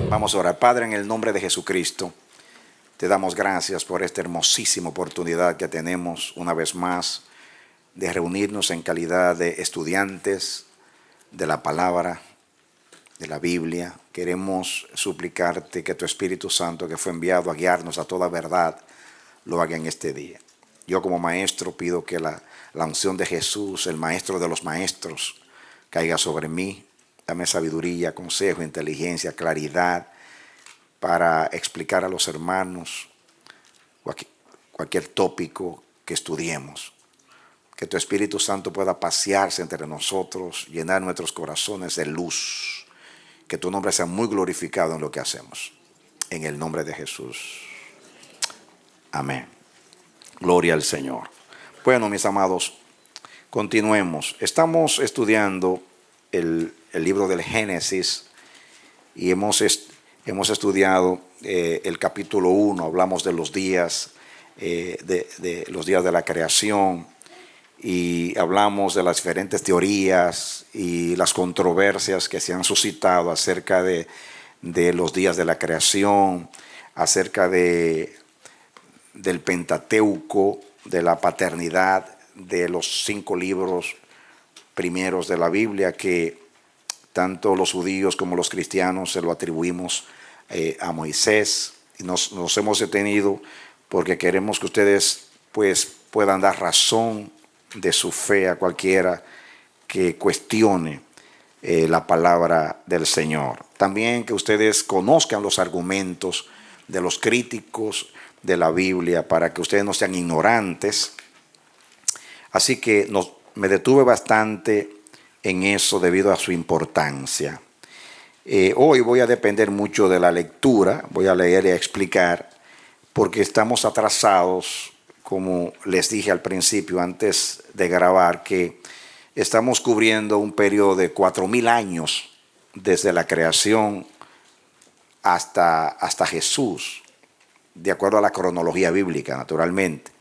Vamos a orar. Padre, en el nombre de Jesucristo, te damos gracias por esta hermosísima oportunidad que tenemos una vez más de reunirnos en calidad de estudiantes de la palabra, de la Biblia. Queremos suplicarte que tu Espíritu Santo, que fue enviado a guiarnos a toda verdad, lo haga en este día. Yo como maestro pido que la unción de Jesús, el maestro de los maestros, caiga sobre mí. Dame sabiduría, consejo, inteligencia, claridad para explicar a los hermanos cualquier tópico que estudiemos. Que tu Espíritu Santo pueda pasearse entre nosotros, llenar nuestros corazones de luz. Que tu nombre sea muy glorificado en lo que hacemos. En el nombre de Jesús. Amén. Gloria al Señor. Bueno, mis amados, continuemos. Estamos estudiando el libro del Génesis y hemos estudiado el capítulo 1. Hablamos de los días, de los días de la creación, y hablamos de las diferentes teorías y las controversias que se han suscitado acerca de los días de la creación, acerca del Pentateuco, de la paternidad de los 5 libros primeros de la Biblia, que tanto los judíos como los cristianos se lo atribuimos a Moisés. Y nos hemos detenido porque queremos que ustedes pues puedan dar razón de su fe a cualquiera que cuestione la palabra del Señor. También que ustedes conozcan los argumentos de los críticos de la Biblia para que ustedes no sean ignorantes. Así que me detuve bastante en eso debido a su importancia. Hoy voy a depender mucho de la lectura, voy a leer y a explicar, porque estamos atrasados, como les dije al principio antes de grabar, que estamos cubriendo un periodo de 4,000 años desde la creación hasta Jesús, de acuerdo a la cronología bíblica, naturalmente.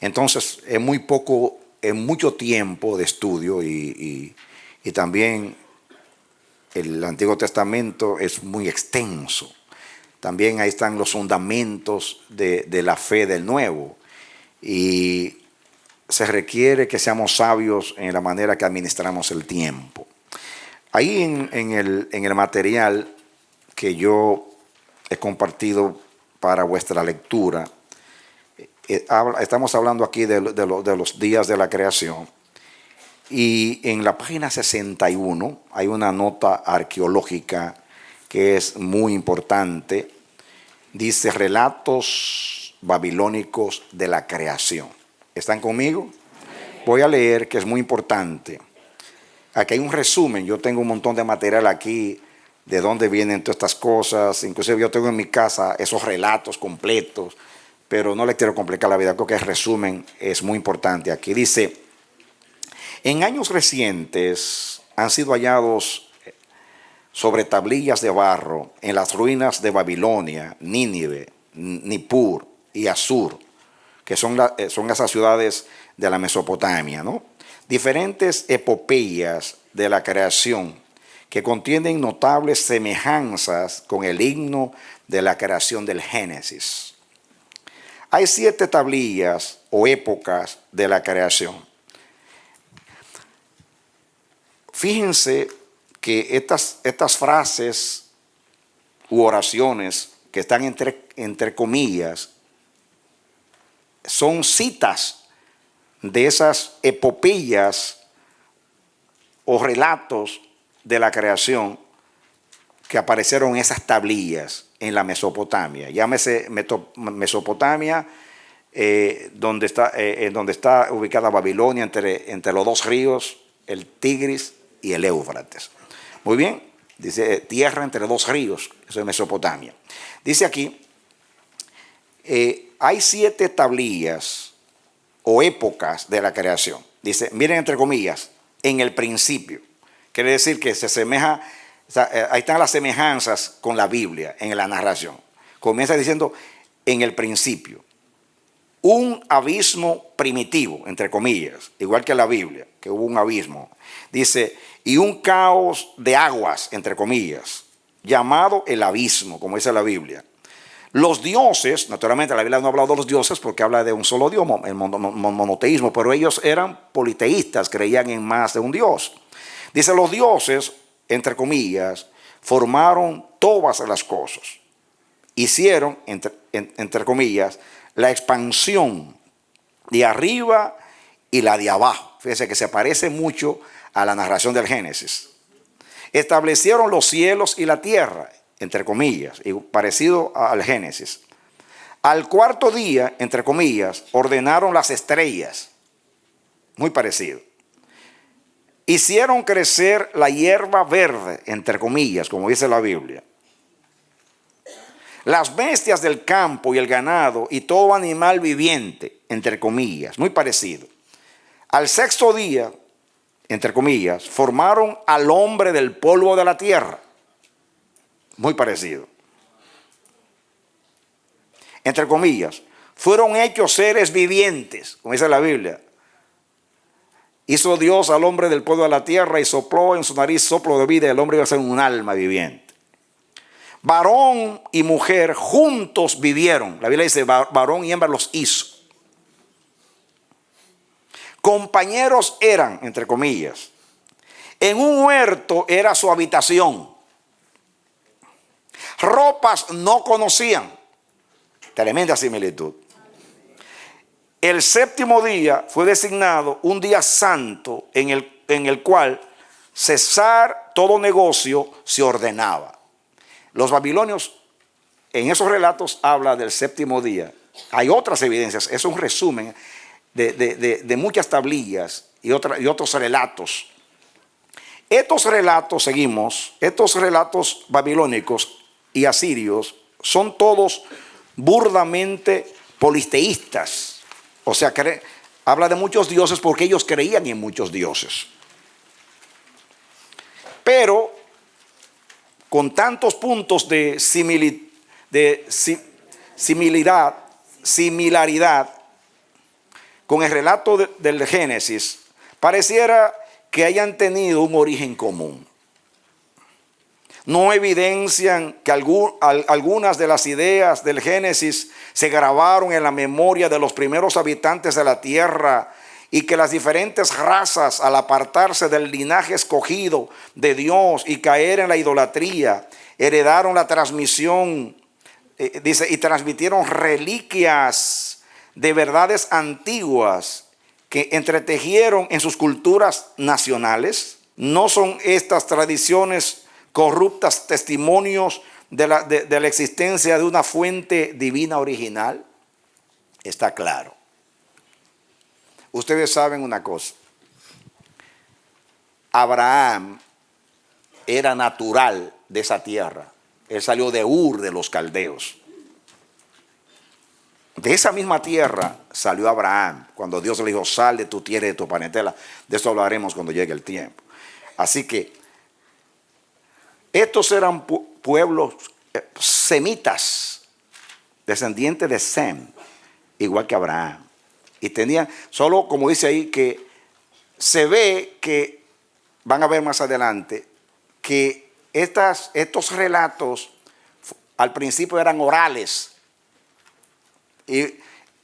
Entonces, es mucho tiempo de estudio y también el Antiguo Testamento es muy extenso. También ahí están los fundamentos de la fe del Nuevo. Y se requiere que seamos sabios en la manera que administramos el tiempo. Ahí en el material que yo he compartido para vuestra lectura, estamos hablando aquí de los días de la creación. Y en la página 61 hay una nota arqueológica que es muy importante. Dice: relatos babilónicos de la creación. ¿Están conmigo? Voy a leer, que es muy importante. Aquí hay un resumen. Yo tengo un montón de material aquí de dónde vienen todas estas cosas. Inclusive yo tengo en mi casa esos relatos completos, pero no les quiero complicar la vida. Creo que el resumen es muy importante. Aquí dice: en años recientes han sido hallados sobre tablillas de barro en las ruinas de Babilonia, Nínive, Nippur y Asur, que son esas ciudades de la Mesopotamia, ¿no? Diferentes epopeyas de la creación que contienen notables semejanzas con el himno de la creación del Génesis. Hay 7 tablillas o épocas de la creación. Fíjense que estas frases u oraciones que están entre comillas son citas de esas epopeyas o relatos de la creación que aparecieron en esas tablillas en la Mesopotamia. Llámese Mesopotamia, donde está ubicada Babilonia, entre los 2 ríos, el Tigris y el Éufrates. Muy bien, dice tierra entre 2 ríos, eso es Mesopotamia. Dice aquí, hay 7 tablillas o épocas de la creación. Dice, miren entre comillas, en el principio. Quiere decir que se asemeja, ahí están las semejanzas con la Biblia en la narración. Comienza diciendo, en el principio. Un abismo primitivo, entre comillas, igual que la Biblia, que hubo un abismo. Dice, y un caos de aguas, entre comillas. llamado el abismo, como dice la Biblia. Los dioses, naturalmente la Biblia no ha hablado de los dioses porque habla de un solo Dios, el monoteísmo, pero ellos eran politeístas, creían en más de un Dios. Dice, los dioses, entre comillas, formaron todas las cosas. Hicieron, entre comillas, la expansión de arriba y la de abajo. Fíjense que se parece mucho a la narración del Génesis. Establecieron los cielos y la tierra, entre comillas, y parecido al Génesis. Al cuarto día, entre comillas, ordenaron las estrellas, muy parecido. Hicieron crecer la hierba verde, entre comillas, como dice la Biblia. Las bestias del campo y el ganado y todo animal viviente, entre comillas, muy parecido. Al sexto día, entre comillas, formaron al hombre del polvo de la tierra. Muy parecido. Entre comillas, fueron hechos seres vivientes, como dice la Biblia. Hizo Dios al hombre del polvo de la tierra y sopló en su nariz soplo de vida y el hombre iba a ser un alma viviente. Varón y mujer juntos vivieron. La Biblia dice, varón y hembra los hizo. Compañeros eran, entre comillas. En un huerto era su habitación. Ropas no conocían. Tremenda similitud. El séptimo día fue designado un día santo en el cual cesar todo negocio se ordenaba. Los babilonios en esos relatos habla del séptimo día. Hay otras evidencias, es un resumen de muchas tablillas y otros relatos. Estos relatos, estos relatos babilónicos y asirios son todos burdamente politeístas. O sea, habla de muchos dioses porque ellos creían en muchos dioses. Pero con tantos puntos de similaridad con el relato del Génesis, pareciera que hayan tenido un origen común. No evidencian que algunas de las ideas del Génesis se grabaron en la memoria de los primeros habitantes de la tierra y que las diferentes razas, al apartarse del linaje escogido de Dios y caer en la idolatría, heredaron la transmisión, dice, y transmitieron reliquias de verdades antiguas que entretejieron en sus culturas nacionales. ¿No son estas tradiciones corruptas testimonios de la existencia de una fuente divina original? Está claro. Ustedes saben una cosa. Abraham era natural de esa tierra. Él salió de Ur de los caldeos. De esa misma tierra salió Abraham cuando Dios le dijo, sal de tu tierra y de tu parentela. De eso hablaremos cuando llegue el tiempo. Así que estos eran pueblos semitas, descendientes de Sem, igual que Abraham. Y tenían, solo como dice ahí, que se ve que, van a ver más adelante, que estos relatos al principio eran orales. Y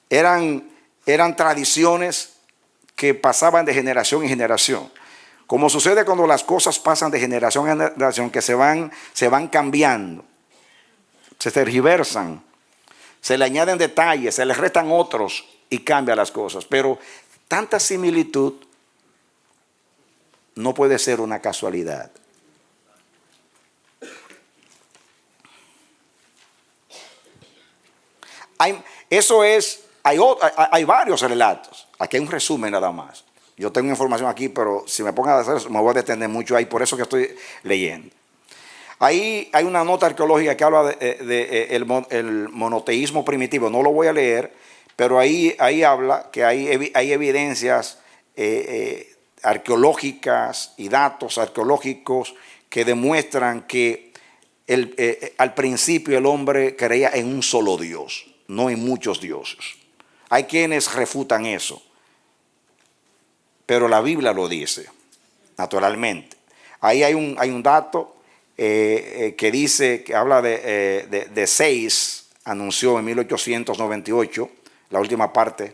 eran tradiciones que pasaban de generación en generación. Como sucede cuando las cosas pasan de generación en generación, que se van cambiando, se tergiversan, se le añaden detalles, se le restan otros y cambian las cosas. Pero tanta similitud no puede ser una casualidad. Hay varios relatos. Aquí hay un resumen nada más. Yo tengo información aquí, pero si me pongo a hacer eso, me voy a detener mucho ahí, por eso que estoy leyendo. Ahí hay una nota arqueológica que habla del monoteísmo primitivo. No lo voy a leer, pero ahí habla que hay evidencias arqueológicas y datos arqueológicos que demuestran que al principio el hombre creía en un solo Dios, no en muchos dioses. Hay quienes refutan eso, pero la Biblia lo dice, naturalmente. Ahí hay un dato que dice, que habla de 6, anunció en 1898, la última parte,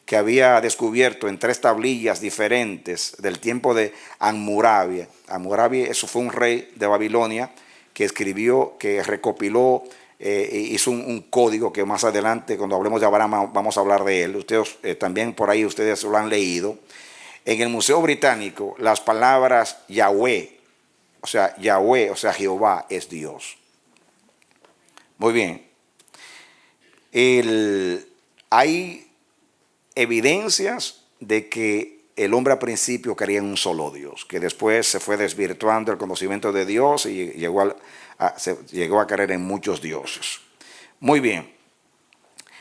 que había descubierto en 3 tablillas diferentes del tiempo de Hammurabi. Hammurabi, eso fue un rey de Babilonia que escribió, que recopiló, hizo un código que más adelante, cuando hablemos de Abraham, vamos a hablar de él. Ustedes también por ahí ustedes lo han leído. En el Museo Británico, las palabras Yahweh, o sea, Jehová es Dios. Muy bien. Hay evidencias de que el hombre al principio creía en un solo Dios, que después se fue desvirtuando el conocimiento de Dios y llegó a creer en muchos dioses. Muy bien.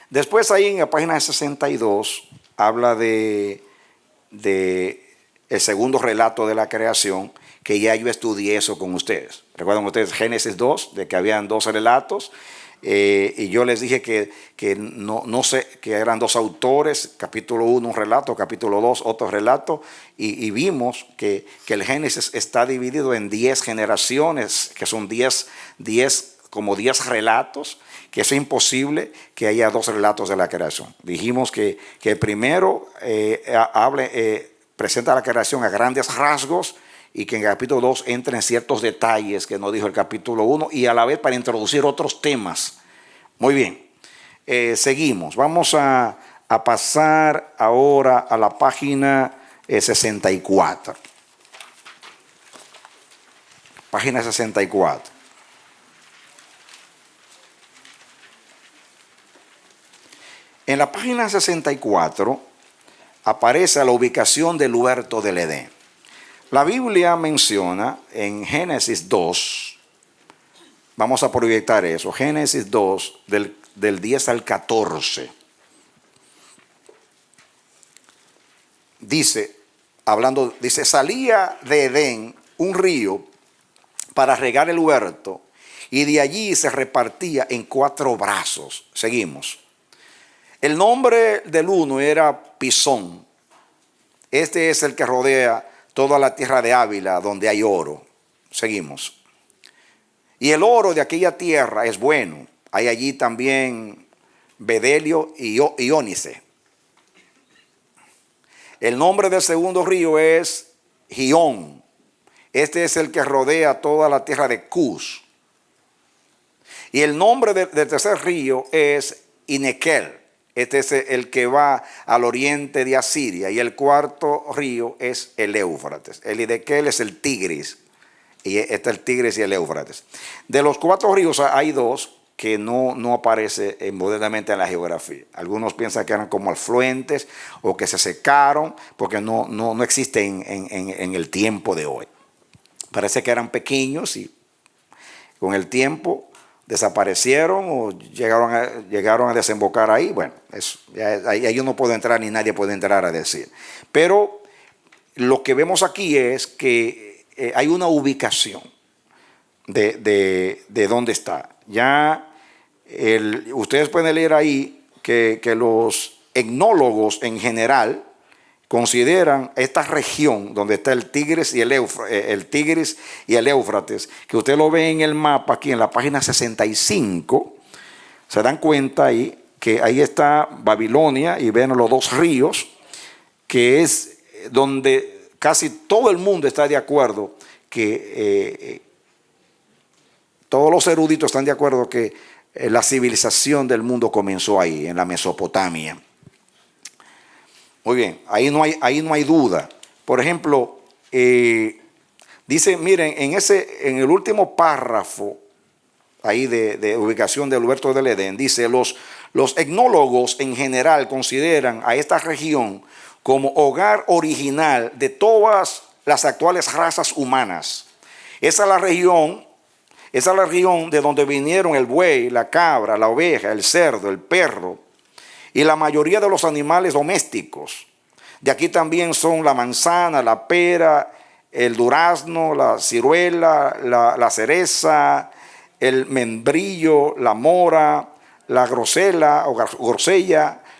Después ahí en la página 62 habla de el segundo relato de la creación, que ya yo estudié eso con ustedes. ¿Recuerdan ustedes Génesis 2, de que habían 2 relatos? Y yo les dije que no sé, que eran 2 autores, capítulo 1 un relato, capítulo 2 otro relato, y vimos que el Génesis está dividido en 10 generaciones, que son 10 relatos, que es imposible que haya 2 relatos de la creación. Dijimos que el primero presenta la creación a grandes rasgos, y que en el capítulo 2 entra en ciertos detalles que no dijo el capítulo 1, y a la vez para introducir otros temas. Muy bien, seguimos. Vamos a pasar ahora a la página 64. Página 64. En la página 64 aparece la ubicación del huerto del Edén. La Biblia menciona en Génesis 2, vamos a proyectar eso, Génesis 2, del 10 al 14. Dice, salía de Edén un río para regar el huerto, y de allí se repartía en 4 brazos. Seguimos. El nombre del uno era Pisón. Este es el que rodea toda la tierra de Ávila, donde hay oro. Seguimos. Y el oro de aquella tierra es bueno. Hay allí también bedelio y ónice. El nombre del segundo río es Gihón. Este es el que rodea toda la tierra de Cus. Y el nombre del tercer río es Inequel. Este es el que va al oriente de Asiria. Y el cuarto río es el Éufrates. El Inequel es el Tigris. Y este es el Tigris y el Éufrates. De los 4 ríos hay 2 que no aparece modernamente en la geografía. Algunos piensan que eran como afluentes o que se secaron porque no existen en el tiempo de hoy. Parece que eran pequeños y con el tiempo desaparecieron o llegaron a desembocar ahí. Bueno, ahí yo no puedo entrar ni nadie puede entrar a decir. Pero lo que vemos aquí es que hay una ubicación de dónde está. Ya ustedes pueden leer ahí que los etnólogos en general consideran esta región donde está el Tigris y el Éufrates, que usted lo ve en el mapa aquí en la página 65, se dan cuenta ahí que ahí está Babilonia y ven los 2 ríos, que es donde casi todo el mundo está de acuerdo que todos los eruditos están de acuerdo que la civilización del mundo comenzó ahí, en la Mesopotamia. Muy bien, ahí no hay duda. Por ejemplo, dice, miren, en el último párrafo ahí de ubicación del huerto del Edén, dice, los etnólogos en general consideran a esta región como hogar original de todas las actuales razas humanas. Esa es la región de donde vinieron el buey, la cabra, la oveja, el cerdo, el perro y la mayoría de los animales domésticos. De aquí también son la manzana, la pera, el durazno, la ciruela, la cereza, el membrillo, la mora, la grosella,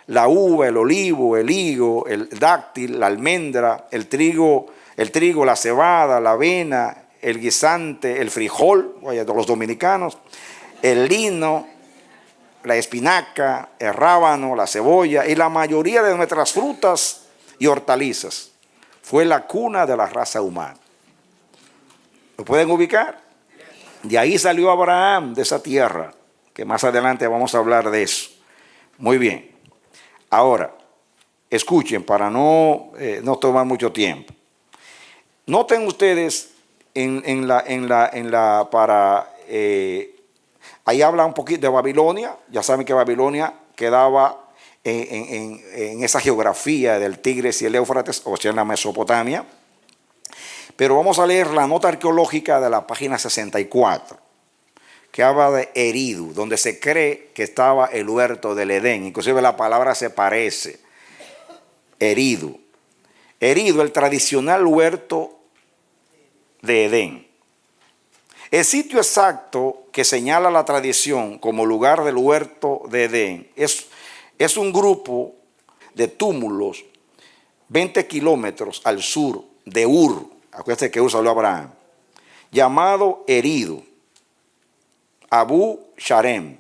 la uva, el olivo, el higo, el dáctil, la almendra, el trigo, la cebada, la avena, el guisante, el frijol, oye, de los dominicanos, el lino, la espinaca, el rábano, la cebolla y la mayoría de nuestras frutas y hortalizas. Fue la cuna de la raza humana. ¿Lo pueden ubicar? De ahí salió Abraham, de esa tierra, que más adelante vamos a hablar de eso. Muy bien. Ahora, escuchen para no tomar mucho tiempo. Noten ustedes ahí habla un poquito de Babilonia. Ya saben que Babilonia quedaba en esa geografía del Tigris y el Éufrates, o sea, en la Mesopotamia. Pero vamos a leer la nota arqueológica de la página 64, que habla de Eridu, donde se cree que estaba el huerto del Edén. Inclusive la palabra se parece. Eridu. Eridu, el tradicional huerto de Edén. El sitio exacto que señala la tradición como lugar del huerto de Edén es un grupo de túmulos 20 kilómetros al sur de Ur. Acuérdense que Ur salió Abraham. Llamado Eridu. Abu Sharem.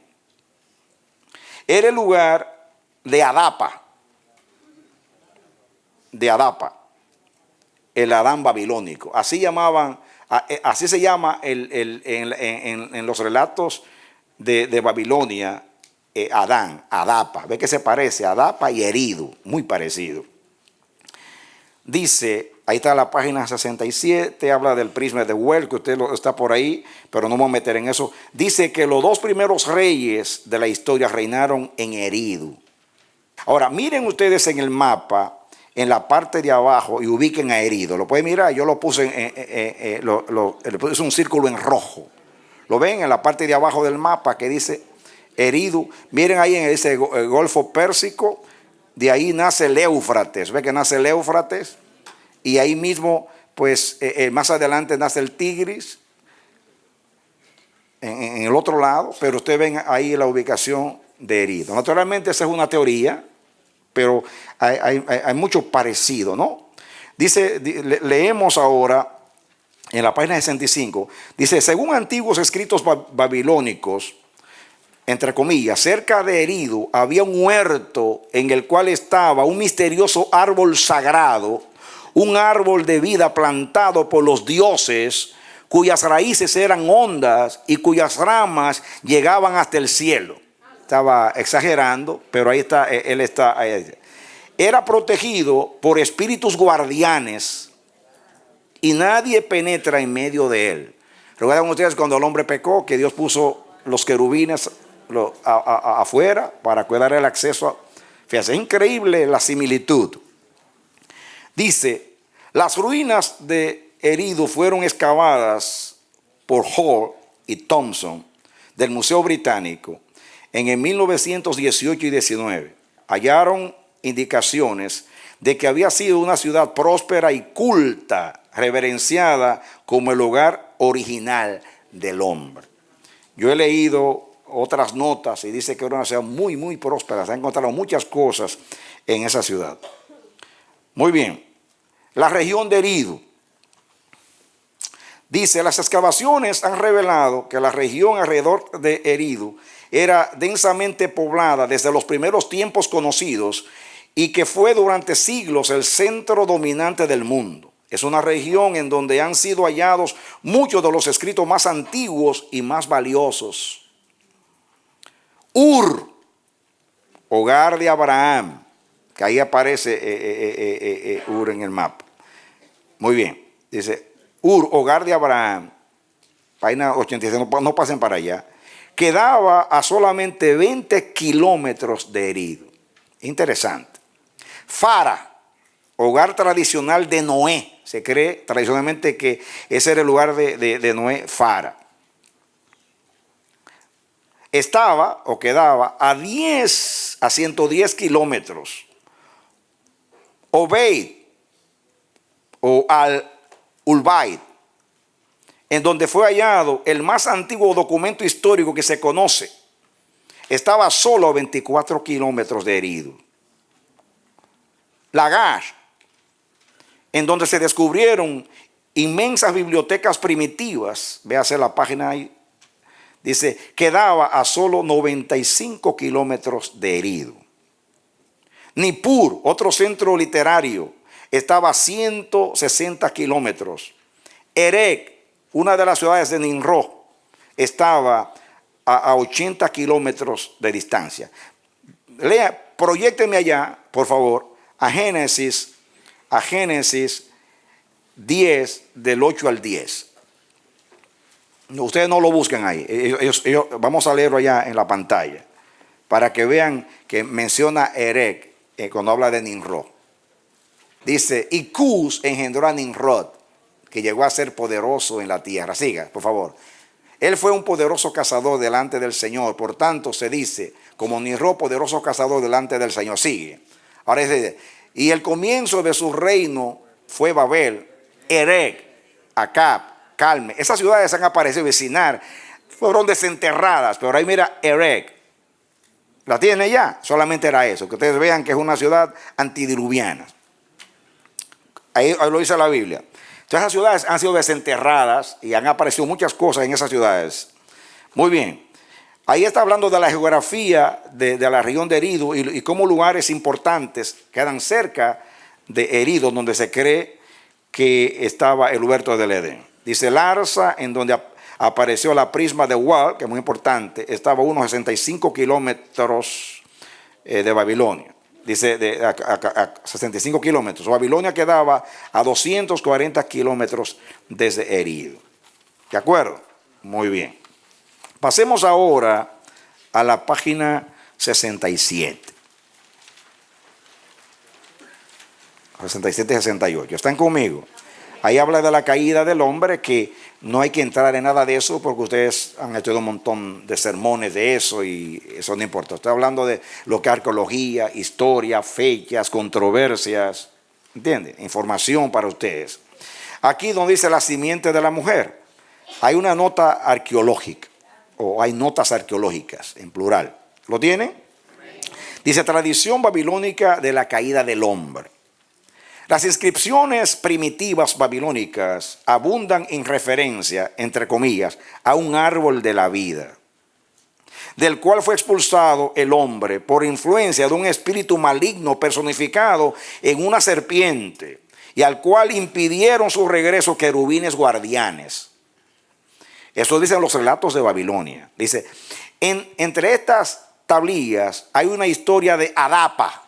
Era el lugar de Adapa. El Adán babilónico. Así se llama en los relatos de Babilonia, Adán, Adapa. Ve que se parece, Adapa y Eridu, muy parecido. Dice, ahí está la página 67, habla del prisma de Well, que usted está por ahí, pero no me voy a meter en eso. Dice que los dos primeros reyes de la historia reinaron en Eridu. Ahora, miren ustedes en el mapa, en la parte de abajo, y ubiquen a Eridu. Lo pueden mirar, yo lo puse, le puse un círculo en rojo. ¿Lo ven en la parte de abajo del mapa que dice Eridu? Miren ahí en ese Golfo Pérsico, de ahí nace el Éufrates. ¿Ve que nace el Éufrates? Y ahí mismo, pues, más adelante nace el Tigris, en el otro lado, pero ustedes ven ahí la ubicación de Eridu. Naturalmente esa es una teoría, pero hay mucho parecido, ¿no? Dice, leemos ahora en la página 65, dice, según antiguos escritos babilónicos, entre comillas, cerca de Eridu había un huerto en el cual estaba un misterioso árbol sagrado, un árbol de vida plantado por los dioses, cuyas raíces eran hondas y cuyas ramas llegaban hasta el cielo. Estaba exagerando, pero ahí está, él está. Era protegido por espíritus guardianes y nadie penetra en medio de él. ¿Recuerdan ustedes cuando el hombre pecó, que Dios puso los querubines afuera para cuidar el acceso? Fíjense, es increíble la similitud. Dice, las ruinas de Eridu fueron excavadas por Hall y Thompson del Museo Británico en 1918 y 19. Hallaron indicaciones de que había sido una ciudad próspera y culta, reverenciada como el hogar original del hombre. Yo he leído otras notas y dice que era una ciudad muy, muy próspera. Se han encontrado muchas cosas en esa ciudad. Muy bien. La región de Eridu. Dice, las excavaciones han revelado que la región alrededor de Eridu era densamente poblada desde los primeros tiempos conocidos y que fue durante siglos el centro dominante del mundo. Es una región en donde han sido hallados muchos de los escritos más antiguos y más valiosos. Ur, hogar de Abraham, que ahí aparece Ur en el mapa. Muy bien, dice Ur, hogar de Abraham, página 86, no pasen para allá, quedaba a solamente 20 kilómetros de Eridu. Interesante. Fara, hogar tradicional de Noé. Se cree tradicionalmente que ese era el lugar de Noé, Fara. Estaba o quedaba a 110 kilómetros. Obeid o Al-Ulbaid, en donde fue hallado el más antiguo documento histórico que se conoce. Estaba solo a 24 kilómetros de Eridu. Lagash, en donde se descubrieron inmensas bibliotecas primitivas, véase la página ahí, dice, quedaba a solo 95 kilómetros de Eridu. Nippur, otro centro literario, estaba a 160 kilómetros. Erech, una de las ciudades de Nimrod, estaba a 80 kilómetros de distancia. Lea, proyécteme allá, por favor, a Génesis 10, del 8 al 10. Ustedes no lo buscan ahí. Vamos a leerlo allá en la pantalla, para que vean que menciona Erech cuando habla de Nimrod. Dice, y Cus engendró a Nimrod, que llegó a ser poderoso en la tierra. Siga, por favor. Él fue un poderoso cazador delante del Señor. Por tanto, se dice, como Nimrod, poderoso cazador delante del Señor. Sigue. Ahora dice, y el comienzo de su reino fue Babel, Erech, Acab, Calme. Esas ciudades han aparecido, Sinar, fueron desenterradas. Pero ahí mira, Erech. ¿La tiene ya? Solamente era eso. Que ustedes vean que es una ciudad antidiluviana. Ahí lo dice la Biblia. Entonces esas ciudades han sido desenterradas y han aparecido muchas cosas en esas ciudades. Muy bien. Ahí está hablando de la geografía de la región de Eridu y cómo lugares importantes quedan cerca de Eridu, donde se cree que estaba el huerto del Edén. Dice Larsa, en donde apareció la prisma de Wal, que es muy importante, estaba a unos 65 kilómetros de Babilonia. Dice a 65 kilómetros. Babilonia quedaba a 240 kilómetros desde Eridu. ¿De acuerdo? Muy bien. Pasemos ahora a la página 67. 67 y 68. ¿Están conmigo? Ahí habla de la caída del hombre, que no hay que entrar en nada de eso porque ustedes han estudiado un montón de sermones de eso y eso no importa. Estoy hablando de lo que es arqueología, historia, fechas, controversias, ¿entiende? Información para ustedes. Aquí donde dice la simiente de la mujer, hay una nota arqueológica, o hay notas arqueológicas en plural. ¿Lo tienen? Dice tradición babilónica de la caída del hombre. Las inscripciones primitivas babilónicas abundan en referencia, entre comillas, a un árbol de la vida, del cual fue expulsado el hombre por influencia de un espíritu maligno personificado en una serpiente, y al cual impidieron su regreso querubines guardianes. Eso dicen los relatos de Babilonia. Dice, entre estas tablillas hay una historia de Adapa,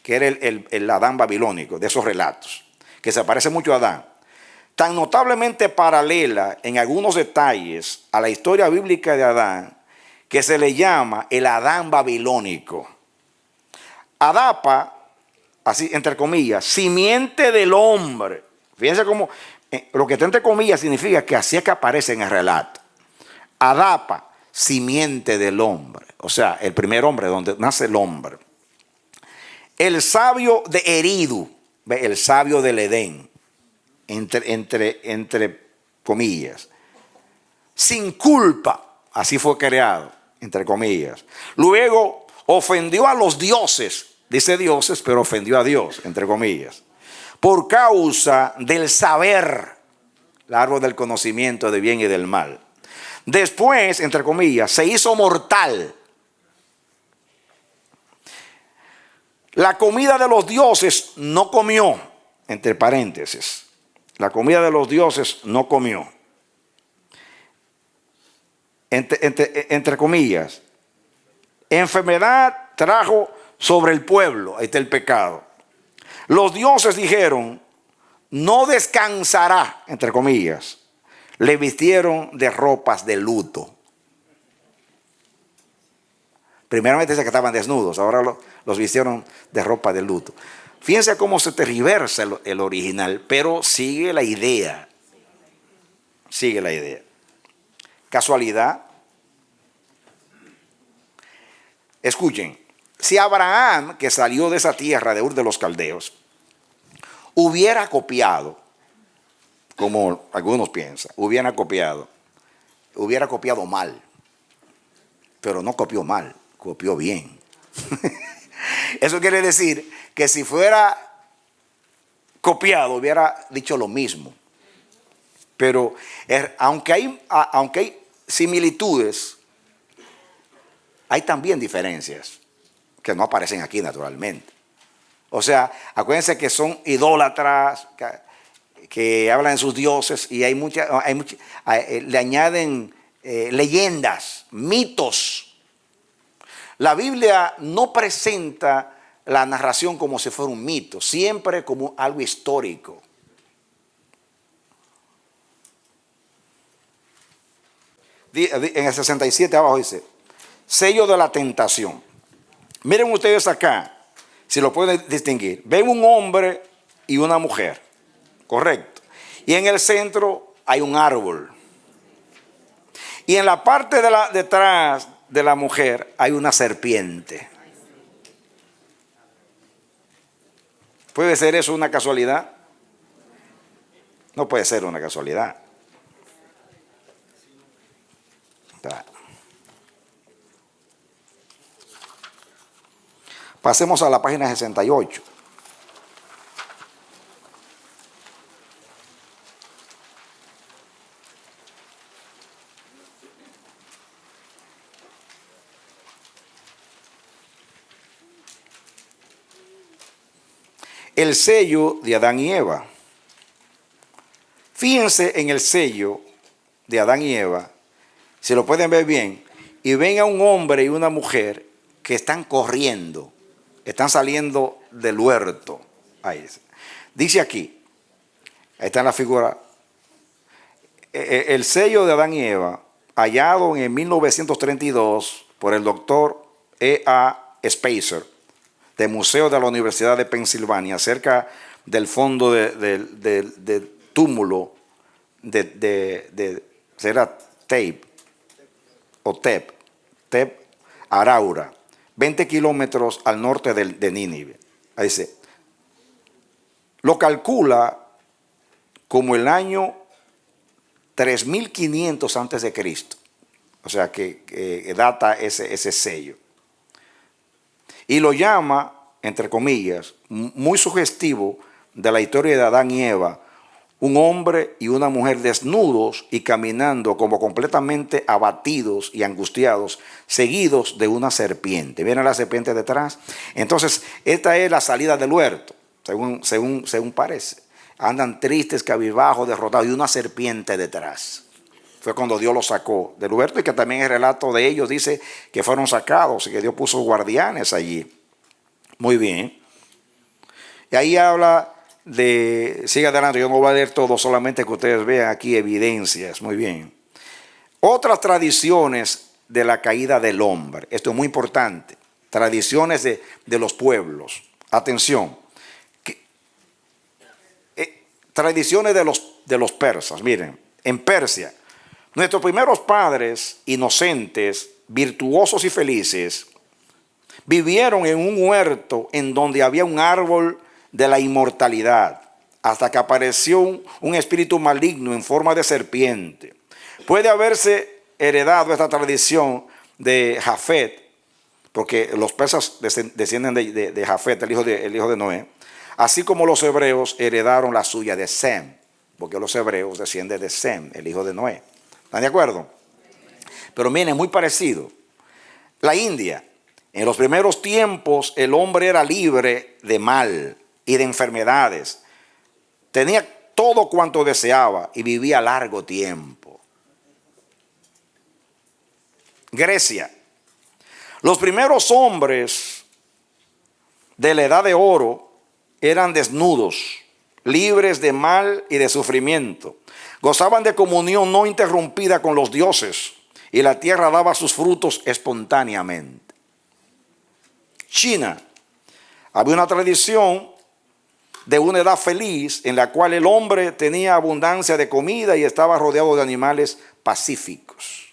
que era el Adán babilónico, de esos relatos, que se parece mucho a Adán, tan notablemente paralela en algunos detalles a la historia bíblica de Adán, que se le llama el Adán babilónico. Adapa, así entre comillas, simiente del hombre. Fíjense cómo lo que está entre comillas significa que así es que aparece en el relato. Adapa, simiente del hombre, o sea, el primer hombre, donde nace el hombre. El sabio de Eridu, el sabio del Edén, entre comillas, sin culpa, así fue creado, entre comillas. Luego ofendió a los dioses, dice dioses, pero ofendió a Dios, entre comillas, por causa del saber, el árbol del conocimiento del bien y del mal. Después, entre comillas, se hizo mortal. La comida de los dioses no comió, entre paréntesis. La comida de los dioses no comió. Entre comillas. Enfermedad trajo sobre el pueblo. Ahí está el pecado. Los dioses dijeron, no descansará, entre comillas. Le vistieron de ropas de luto. Primeramente dice que estaban desnudos, ahora los vistieron de ropa de luto. Fíjense cómo se tergiversa el original, pero sigue la idea. Sigue la idea. ¿Casualidad? Escuchen, si Abraham, que salió de esa tierra de Ur de los Caldeos, hubiera copiado, como algunos piensan, hubiera copiado mal, pero no copió mal. Copió bien. Eso quiere decir que si fuera copiado hubiera dicho lo mismo. Pero aunque hay similitudes, hay también diferencias que no aparecen aquí naturalmente. O sea, acuérdense que son idólatras, que hablan de sus dioses, y le añaden leyendas, mitos. La Biblia no presenta la narración como si fuera un mito, siempre como algo histórico. En el 67 abajo dice, sello de la tentación. Miren ustedes acá, si lo pueden distinguir. Ven un hombre y una mujer, correcto. Y en el centro hay un árbol. Y en la parte detrás de la mujer hay una serpiente. ¿Puede ser eso una casualidad? No puede ser una casualidad. Pasemos a la página 68. El sello de Adán y Eva. Fíjense en el sello de Adán y Eva, si lo pueden ver bien, y ven a un hombre y una mujer que están corriendo, están saliendo del huerto. Ahí dice aquí, ahí está en la figura, el sello de Adán y Eva, hallado en 1932 por el doctor E.A. Spacer, del Museo de la Universidad de Pensilvania, cerca del fondo del túmulo será Tep Araura, 20 kilómetros al norte de Nínive. Ahí dice, lo calcula como el año 3500 antes de Cristo. O sea que data ese sello. Y lo llama, entre comillas, muy sugestivo de la historia de Adán y Eva, un hombre y una mujer desnudos y caminando como completamente abatidos y angustiados, seguidos de una serpiente. ¿Viene la serpiente detrás? Entonces, esta es la salida del huerto, según parece. Andan tristes, cabizbajos, derrotados, y una serpiente detrás. Fue cuando Dios los sacó del huerto, y que también el relato de ellos dice que fueron sacados y que Dios puso guardianes allí. Muy bien. Y ahí habla sigue adelante, yo no voy a leer todo, solamente que ustedes vean aquí evidencias. Muy bien. Otras tradiciones de la caída del hombre. Esto es muy importante. Tradiciones de los pueblos. Atención. Tradiciones de los persas. Miren, en Persia, nuestros primeros padres inocentes, virtuosos y felices, vivieron en un huerto en donde había un árbol de la inmortalidad, hasta que apareció un espíritu maligno en forma de serpiente. Puede haberse heredado esta tradición de Jafet, porque los persas descienden de Jafet, el hijo de Noé, así como los hebreos heredaron la suya de Sem, porque los hebreos descienden de Sem, el hijo de Noé. ¿Están de acuerdo? Pero miren, muy parecido. La India, en los primeros tiempos el hombre era libre de mal y de enfermedades. Tenía todo cuanto deseaba y vivía largo tiempo. Grecia. Los primeros hombres de la edad de oro eran desnudos, libres de mal y de sufrimiento. Gozaban de comunión no interrumpida con los dioses, y la tierra daba sus frutos espontáneamente. China. Había una tradición de una edad feliz en la cual el hombre tenía abundancia de comida y estaba rodeado de animales pacíficos.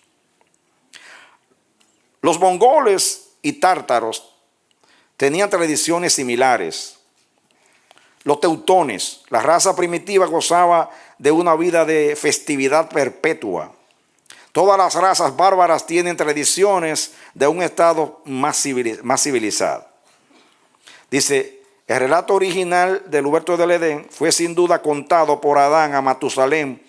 Los mongoles y tártaros tenían tradiciones similares. Los teutones, la raza primitiva, gozaba de una vida de festividad perpetua. Todas las razas bárbaras tienen tradiciones de un estado más civilizado. Dice, el relato original del huerto del Edén fue sin duda contado por Adán a Matusalén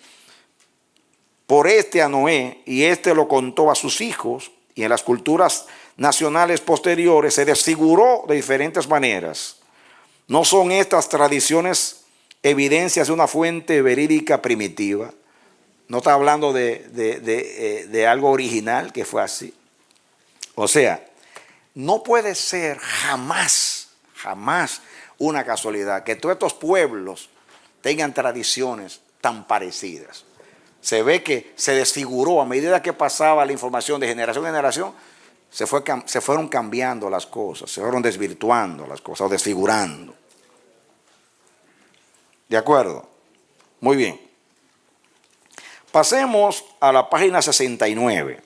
por a Noé, y lo contó a sus hijos, y en las culturas nacionales posteriores se desfiguró de diferentes maneras. ¿No son estas tradiciones evidencias de una fuente verídica primitiva? No está hablando de algo original que fue así. O sea, no puede ser jamás una casualidad que todos estos pueblos tengan tradiciones tan parecidas. Se ve que se desfiguró a medida que pasaba la información de generación en generación, se fueron cambiando las cosas, se fueron desvirtuando las cosas, o desfigurando. ¿De acuerdo? Muy bien. Pasemos a la página 69.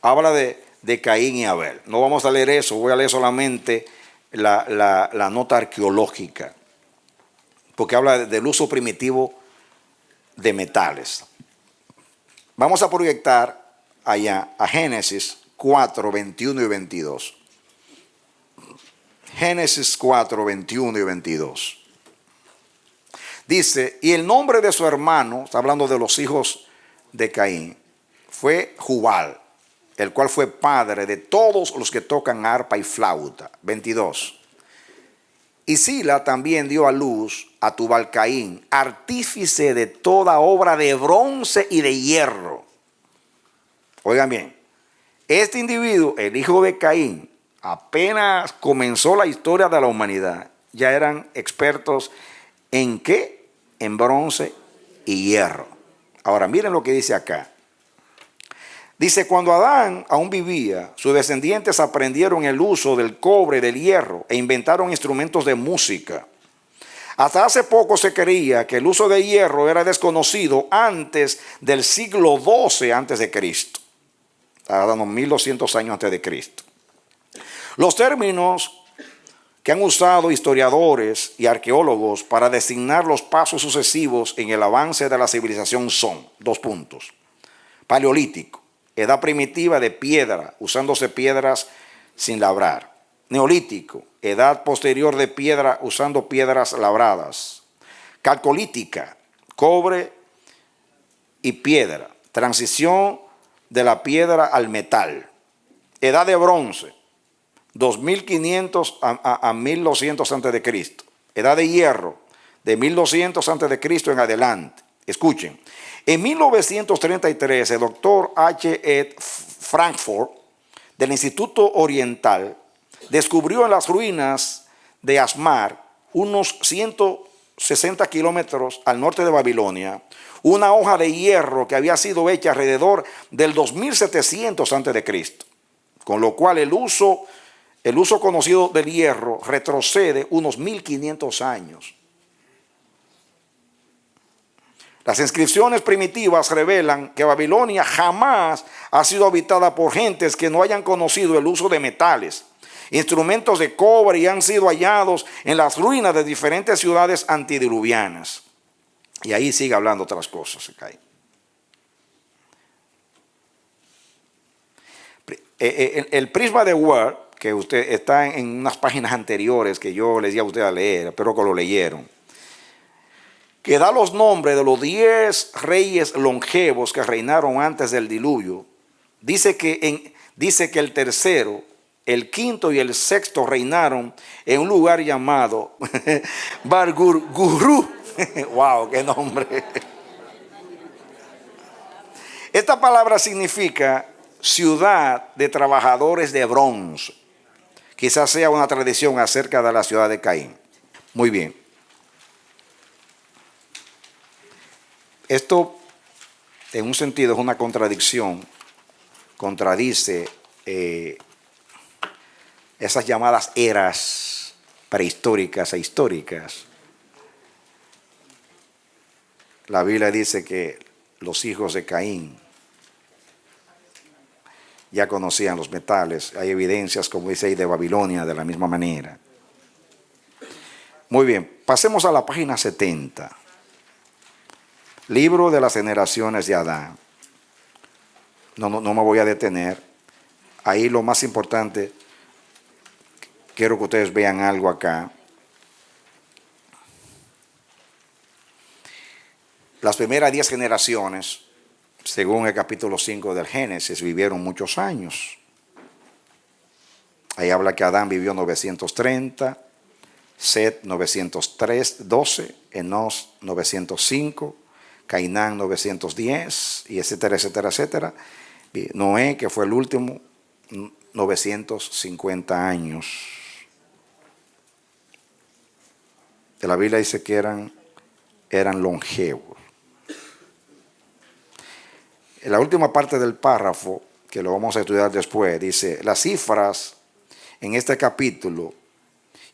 Habla de Caín y Abel. No vamos a leer eso, voy a leer solamente la nota arqueológica, porque habla del uso primitivo de metales. Vamos a proyectar allá a Génesis 4, 21 y 22. Génesis 4, 21 y 22. Dice, y el nombre de su hermano, está hablando de los hijos de Caín, fue Jubal, el cual fue padre de todos los que tocan arpa y flauta. 22. Y Sila también dio a luz a Tubal Caín, artífice de toda obra de bronce y de hierro. Oigan bien, este individuo, el hijo de Caín, apenas comenzó la historia de la humanidad, ya eran expertos en ¿qué? En bronce y hierro. Ahora miren lo que dice acá. Dice, cuando Adán aún vivía, sus descendientes aprendieron el uso del cobre, del hierro, e inventaron instrumentos de música. Hasta hace poco se creía que el uso de hierro era desconocido antes del siglo XII antes de Cristo. Está dando 1200 años antes de Cristo. Los términos que han usado historiadores y arqueólogos para designar los pasos sucesivos en el avance de la civilización son, 2 puntos. Paleolítico, edad primitiva de piedra, usándose piedras sin labrar. Neolítico, edad posterior de piedra, usando piedras labradas. Calcolítica, cobre y piedra. Transición de la piedra al metal. Edad de bronce, 2500 a 1200 a.C. Edad de hierro, de 1200 a.C. en adelante. Escuchen, en 1933 el doctor H. Ed Frankfurt del Instituto Oriental descubrió en las ruinas de Asmar, unos 160 kilómetros al norte de Babilonia, una hoja de hierro que había sido hecha alrededor del 2700 a.C., con lo cual el uso conocido del hierro retrocede unos 1500 años. Las inscripciones primitivas revelan que Babilonia jamás ha sido habitada por gentes que no hayan conocido el uso de metales, instrumentos de cobre, y han sido hallados en las ruinas de diferentes ciudades antidiluvianas. Y ahí sigue hablando otras cosas. Se cae. El prisma de Word, que usted está en unas páginas anteriores que yo les di a usted a leer, espero que lo leyeron, que da los nombres de los 10 reyes longevos que reinaron antes del diluvio. Dice que el tercero, el quinto y el sexto reinaron en un lugar llamado Bargurgurú. ¡Wow! ¡Qué nombre! Esta palabra significa ciudad de trabajadores de bronce. Quizás sea una tradición acerca de la ciudad de Caín. Muy bien. Esto, en un sentido, es una contradicción. Contradice esas llamadas eras prehistóricas e históricas. La Biblia dice que los hijos de Caín ya conocían los metales. Hay evidencias, como dice ahí, de Babilonia, de la misma manera. Muy bien, pasemos a la página 70. Libro de las generaciones de Adán. No me voy a detener. Ahí lo más importante, quiero que ustedes vean algo acá. Las primeras 10 generaciones, según el capítulo 5 del Génesis, vivieron muchos años. Ahí habla que Adán vivió 930, Set 912, Enos 905, Cainán 910, y etcétera, etcétera, etcétera. Noé, que fue el último, 950 años. La Biblia dice que eran longevos. En la última parte del párrafo, que lo vamos a estudiar después, dice: las cifras en este capítulo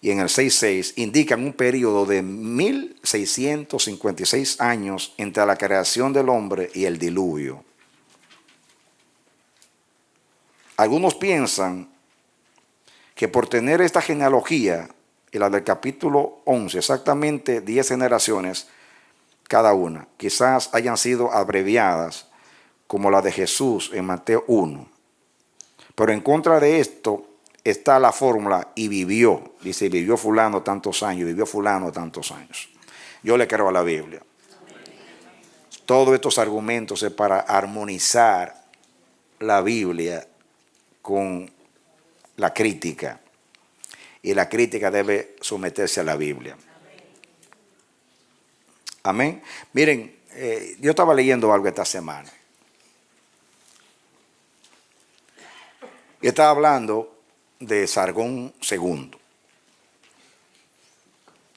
y en el 6.6 indican un periodo de 1656 años entre la creación del hombre y el diluvio. Algunos piensan que por tener esta genealogía y la del capítulo 11, exactamente 10 generaciones cada una, quizás hayan sido abreviadas como la de Jesús en Mateo 1. Pero en contra de esto está la fórmula "y vivió". Dice: vivió fulano tantos años, vivió fulano tantos años. Yo le creo a la Biblia. Todos estos argumentos es para armonizar la Biblia con la crítica. Y la crítica debe someterse a la Biblia. Amén. Miren, yo estaba leyendo algo esta semana. Y estaba hablando de Sargón II.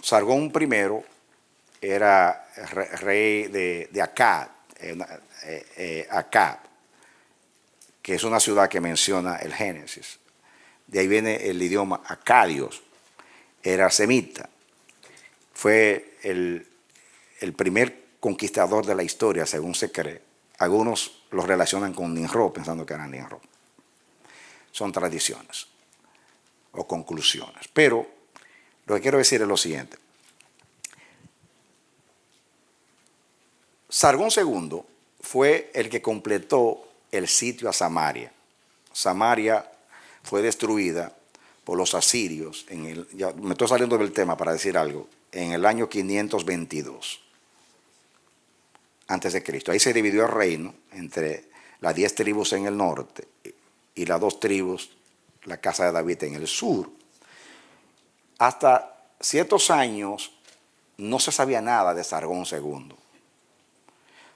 Sargón I era rey de Akkad, Akkad, que es una ciudad que menciona el Génesis. De ahí viene el idioma acadios. Era semita. Fue el primer conquistador de la historia, según se cree. Algunos lo relacionan con Nimrod, pensando que era Nimrod. Son tradiciones o conclusiones. Pero lo que quiero decir es lo siguiente. Sargón II fue el que completó el sitio a Samaria. Samaria fue destruida por los asirios, ya me estoy saliendo del tema para decir algo, en el año 522 antes de Cristo. Ahí se dividió el reino entre las 10 tribus en el norte y las 2 tribus, la casa de David, en el sur. Hasta ciertos años no se sabía nada de Sargón II,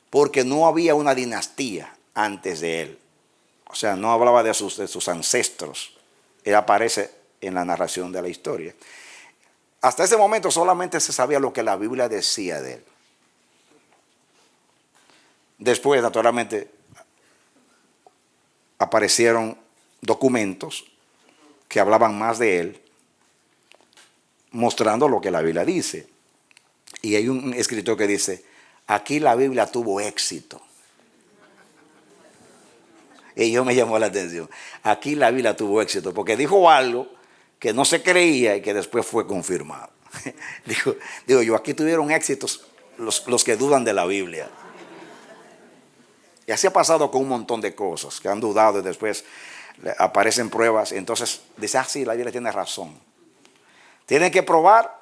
porque no había una dinastía antes de él. O sea, no hablaba de sus ancestros. Él aparece en la narración de la historia. Hasta ese momento solamente se sabía lo que la Biblia decía de él. Después, naturalmente, aparecieron documentos que hablaban más de él, mostrando lo que la Biblia dice. Y hay un escritor que dice: aquí la Biblia tuvo éxito. Y yo me llamó la atención. Aquí la Biblia tuvo éxito, porque dijo algo que no se creía y que después fue confirmado. Digo yo, aquí tuvieron éxitos los que dudan de la Biblia. Y así ha pasado con un montón de cosas que han dudado y después aparecen pruebas. Y entonces dice: sí, la Biblia tiene razón. Tienen que probar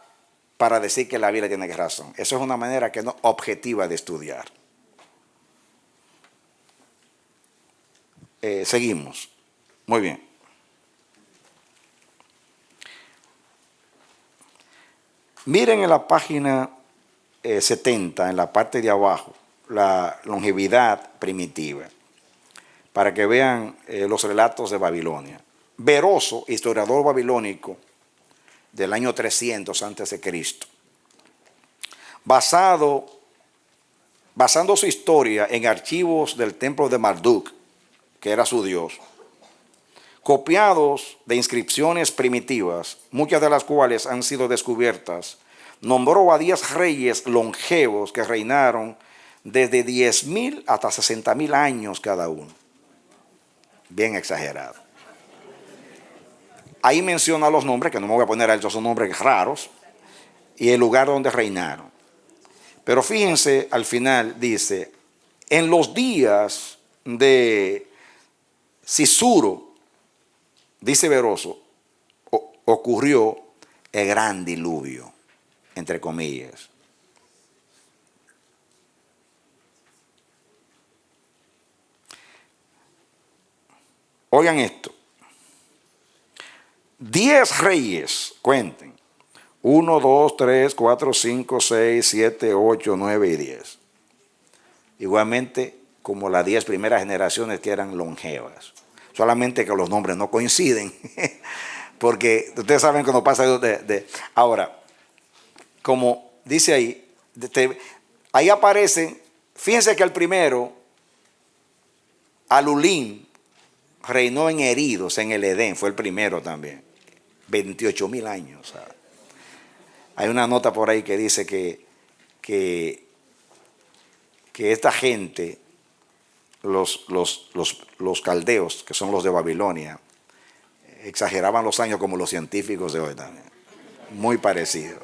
para decir que la Biblia tiene razón. Eso es una manera que no objetiva de estudiar. Seguimos. Muy bien. Miren en la página 70, en la parte de abajo, la longevidad primitiva, para que vean los relatos de Babilonia. Beroso, historiador babilónico del año 300 a.C., basando su historia en archivos del templo de Marduk, que era su dios, copiados de inscripciones primitivas, muchas de las cuales han sido descubiertas, nombró a 10 reyes longevos que reinaron desde 10.000 hasta 60.000 años cada uno. Bien exagerado. Ahí menciona los nombres, que no me voy a poner a ellos, son nombres raros, y el lugar donde reinaron. Pero fíjense, al final dice: en los días de Cisuro, dice Beroso, ocurrió el gran diluvio, entre comillas. Oigan esto. 10 reyes, cuenten. 1, 2, 3, 4, 5, 6, 7, 8, 9 y 10. Igualmente como las 10 primeras generaciones que eran longevas. Solamente que los nombres no coinciden. Porque ustedes saben cuando pasa ahora, como dice ahí, ahí aparecen, fíjense que el primero, Alulín, reinó en heridos en el Edén, fue el primero también. 28,000 años. ¿Sabes? Hay una nota por ahí que dice que esta gente, los caldeos, que son los de Babilonia, exageraban los años como los científicos de hoy también. Muy parecido.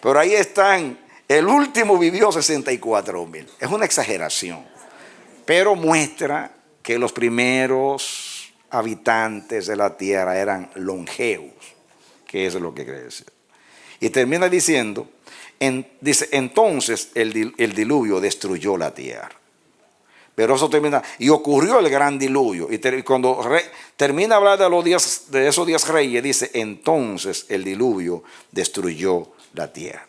Pero ahí están. El último vivió 64,000. Es una exageración. Pero muestra que los primeros habitantes de la tierra eran longevos. Que eso es lo que quiere decir. Y termina diciendo, dice, entonces el diluvio destruyó la tierra. Pero eso termina, y ocurrió el gran diluvio. Y cuando termina de hablar de esos 10 reyes, dice, entonces el diluvio destruyó la tierra.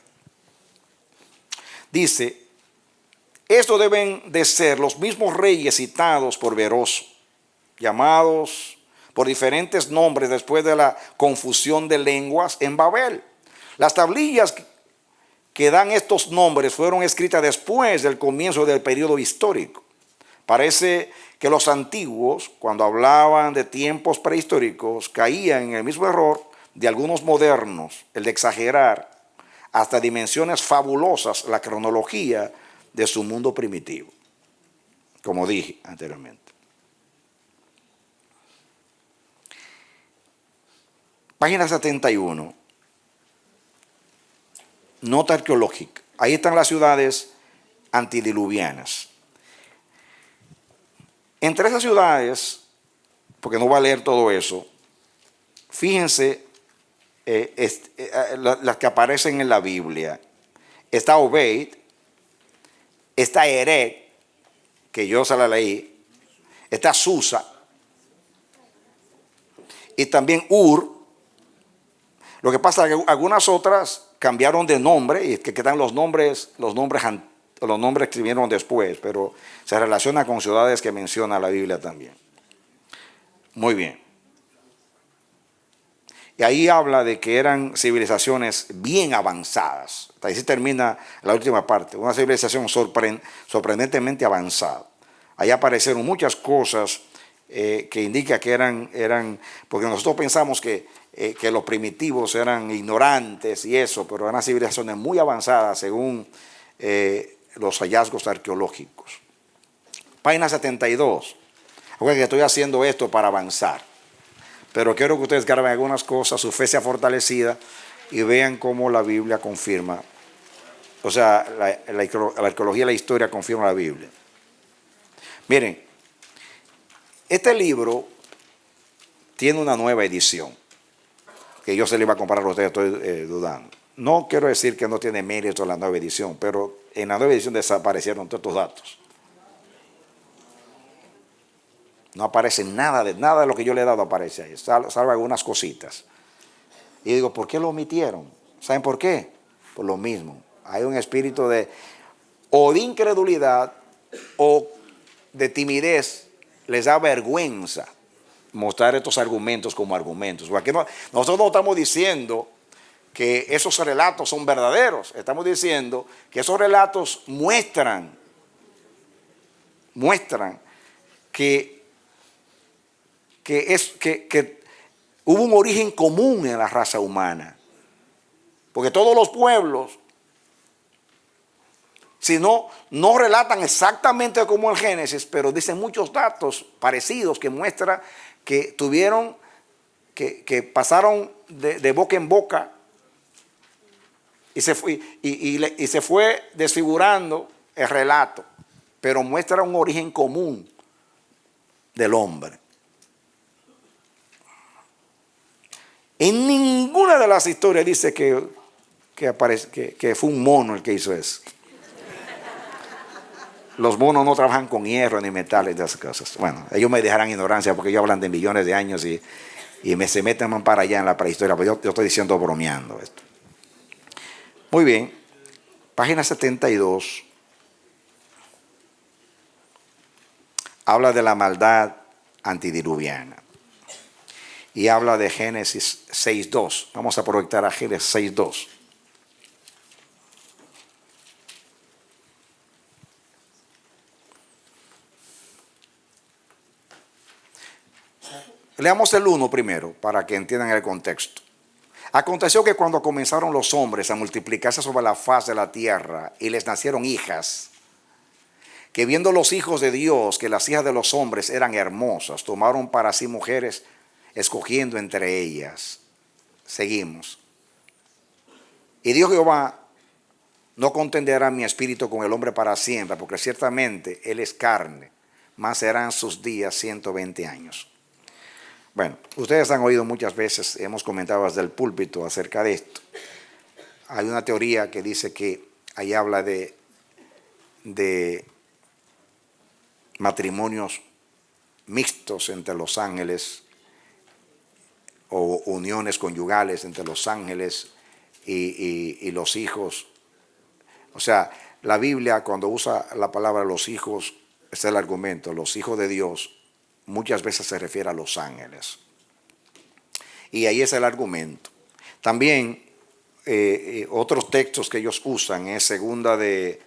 Dice, estos deben de ser los mismos reyes citados por Beroso, llamados por diferentes nombres después de la confusión de lenguas en Babel. Las tablillas que dan estos nombres fueron escritas después del comienzo del periodo histórico. Parece que los antiguos, cuando hablaban de tiempos prehistóricos, caían en el mismo error de algunos modernos, el de exagerar hasta dimensiones fabulosas la cronología de su mundo primitivo, como dije anteriormente. Página 71. Nota arqueológica. Ahí están las ciudades antidiluvianas. Entre esas ciudades, porque no voy a leer todo eso, fíjense las que aparecen en la Biblia. Está Obed, está Erech, que yo se la leí, está Susa, y también Ur. Lo que pasa es que algunas otras cambiaron de nombre y que quedan los nombres que vinieron después, pero se relaciona con ciudades que menciona la Biblia también. Muy bien. Y ahí habla de que eran civilizaciones bien avanzadas. Ahí sí termina la última parte. Una civilización sorprendentemente avanzada. Ahí aparecieron muchas cosas que indican que eran, porque nosotros pensamos que los primitivos eran ignorantes y eso, pero eran civilizaciones muy avanzadas según los hallazgos arqueológicos. Página 72. Acuérdense que estoy haciendo esto para avanzar. Pero quiero que ustedes graben algunas cosas, su fe sea fortalecida y vean cómo la Biblia confirma. O sea, la arqueología y la historia confirman la Biblia. Miren, este libro tiene una nueva edición, que yo se le iba a comprar a ustedes, estoy dudando. No quiero decir que no tiene mérito la nueva edición, pero en la nueva edición desaparecieron todos estos datos. No aparece nada de lo que yo le he dado, aparece ahí, salvo algunas cositas. Y digo, ¿por qué lo omitieron? ¿Saben por qué? Por lo mismo. Hay un espíritu de incredulidad o de timidez. Les da vergüenza mostrar estos argumentos como argumentos. Porque nosotros no estamos diciendo que esos relatos son verdaderos. Estamos diciendo que esos relatos muestran que hubo un origen común en la raza humana. Porque todos los pueblos, si no relatan exactamente como el Génesis, pero dicen muchos datos parecidos que muestran que tuvieron, que pasaron de boca en boca y se fue desfigurando el relato, pero muestra un origen común del hombre. En ninguna de las historias dice que fue un mono el que hizo eso. los monos no trabajan con hierro ni metales de esas cosas. Bueno, ellos me dejarán ignorancia porque ellos hablan de millones de años y se meten más para allá en la prehistoria. Pero yo estoy diciendo bromeando esto. Muy bien. Página 72. Habla de la maldad antidiluviana. Y habla de Génesis 6.2. Vamos a proyectar a Génesis 6.2. Leamos el 1 primero para que entiendan el contexto. Aconteció que cuando comenzaron los hombres a multiplicarse sobre la faz de la tierra y les nacieron hijas, que viendo los hijos de Dios que las hijas de los hombres eran hermosas, tomaron para sí mujeres, escogiendo entre ellas. Seguimos. Y dijo Jehová: no contenderá mi espíritu con el hombre para siempre, porque ciertamente él es carne, mas serán sus días 120 años. Bueno, ustedes han oído muchas veces, hemos comentado desde el púlpito acerca de esto. Hay una teoría que dice que ahí habla de matrimonios mixtos entre los ángeles o uniones conyugales entre los ángeles y los hijos. O sea, la Biblia cuando usa la palabra los hijos, este es el argumento, los hijos de Dios, muchas veces se refiere a los ángeles. Y ahí es el argumento. También otros textos que ellos usan es segunda de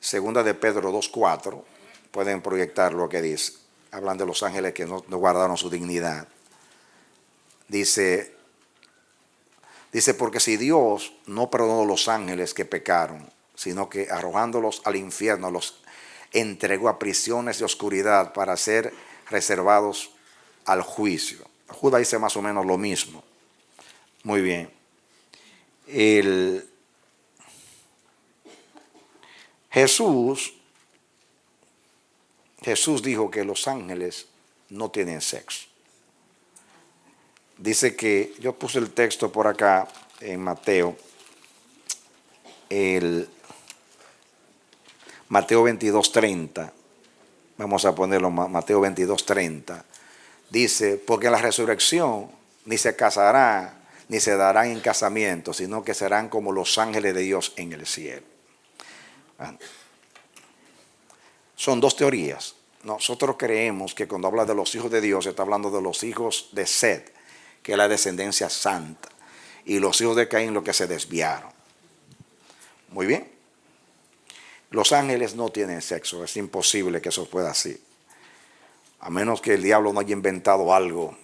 Pedro 2.4. Pueden proyectar lo que dice. Hablan de los ángeles que no guardaron su dignidad. Dice, porque si Dios no perdonó a los ángeles que pecaron, sino que arrojándolos al infierno los entregó a prisiones de oscuridad para ser reservados al juicio. Judas dice más o menos lo mismo. Muy bien. Jesús dijo que los ángeles no tienen sexo. Dice que, yo puse el texto por acá en Mateo, Mateo 22:30. Vamos a ponerlo, Mateo 22:30. Dice, porque en la resurrección ni se casarán, ni se darán en casamiento, sino que serán como los ángeles de Dios en el cielo. Bueno, son dos teorías. Nosotros creemos que cuando habla de los hijos de Dios, está hablando de los hijos de Set, que es la descendencia santa, y los hijos de Caín, los que se desviaron. Muy bien. Los ángeles no tienen sexo, es imposible que eso pueda así. A menos que el diablo no haya inventado algo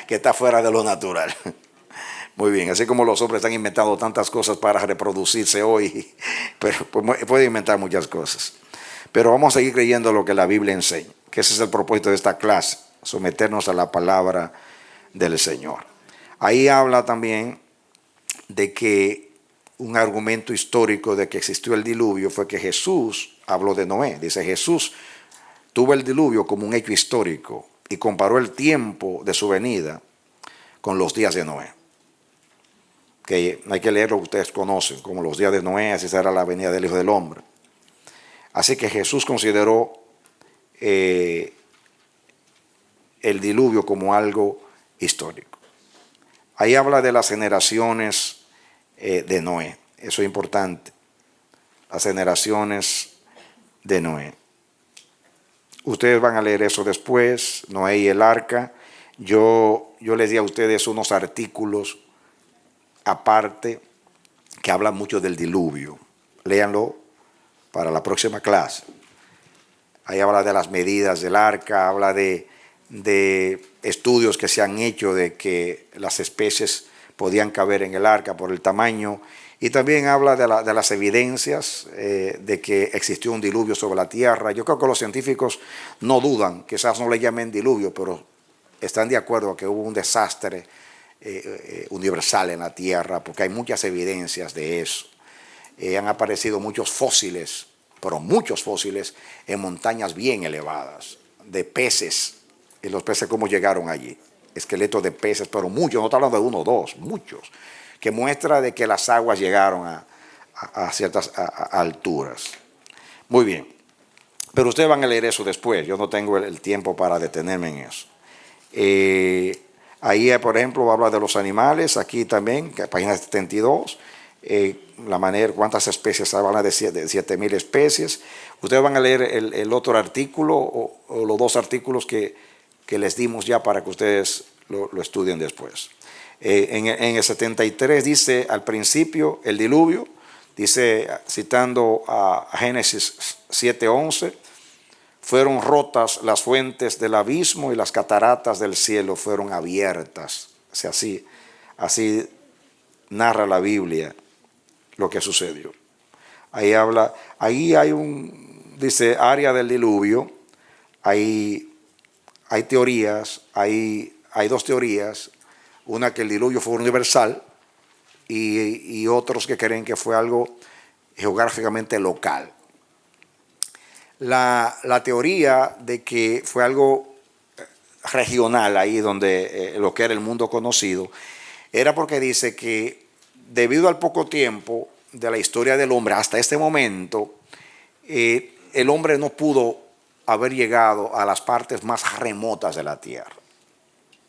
que está fuera de lo natural. Muy bien, así como los hombres han inventado tantas cosas para reproducirse hoy, pero pueden inventar muchas cosas. Pero vamos a seguir creyendo lo que la Biblia enseña, que ese es el propósito de esta clase, someternos a la palabra del Señor. Ahí habla también de que un argumento histórico de que existió el diluvio fue que Jesús habló de Noé. Dice, Jesús tuvo el diluvio como un hecho histórico y comparó el tiempo de su venida con los días de Noé. Que hay que leer lo que ustedes conocen, como los días de Noé, así será la venida del Hijo del Hombre. Así que Jesús consideró el diluvio como algo histórico. Ahí habla de las generaciones de Noé. Eso es importante. Las generaciones de Noé. Ustedes van a leer eso después, Noé y el arca. Yo les di a ustedes unos artículos aparte que hablan mucho del diluvio. Léanlo para la próxima clase. Ahí habla de las medidas del arca, habla de estudios que se han hecho de que las especies podían caber en el arca por el tamaño. Y también habla de las evidencias de que existió un diluvio sobre la tierra. Yo creo que los científicos no dudan, quizás no le llamen diluvio, pero están de acuerdo que hubo un desastre universal en la tierra, porque hay muchas evidencias de eso. Han aparecido muchos fósiles, pero muchos fósiles en montañas bien elevadas, de peces. Y los peces, ¿cómo llegaron allí? Esqueletos de peces, pero muchos, no está hablando de uno o dos, muchos, que muestra de que las aguas llegaron a ciertas alturas. Muy bien. Pero ustedes van a leer eso después. Yo no tengo el tiempo para detenerme en eso. Ahí, por ejemplo, habla de los animales. Aquí también, página 72. La manera, cuántas especies, habla de 7.000 especies. Ustedes van a leer el otro artículo o los dos artículos que les dimos ya para que ustedes lo estudien después. En el 73 dice al principio el diluvio, dice citando a Génesis 7:11, fueron rotas las fuentes del abismo y las cataratas del cielo fueron abiertas. O sea, así narra la Biblia lo que sucedió. Ahí hay dice área del diluvio, hay teorías, hay dos teorías, una que el diluvio fue universal y otros que creen que fue algo geográficamente local. La teoría de que fue algo regional ahí donde lo que era el mundo conocido, era porque dice que debido al poco tiempo de la historia del hombre hasta este momento, el hombre no pudo haber llegado a las partes más remotas de la tierra,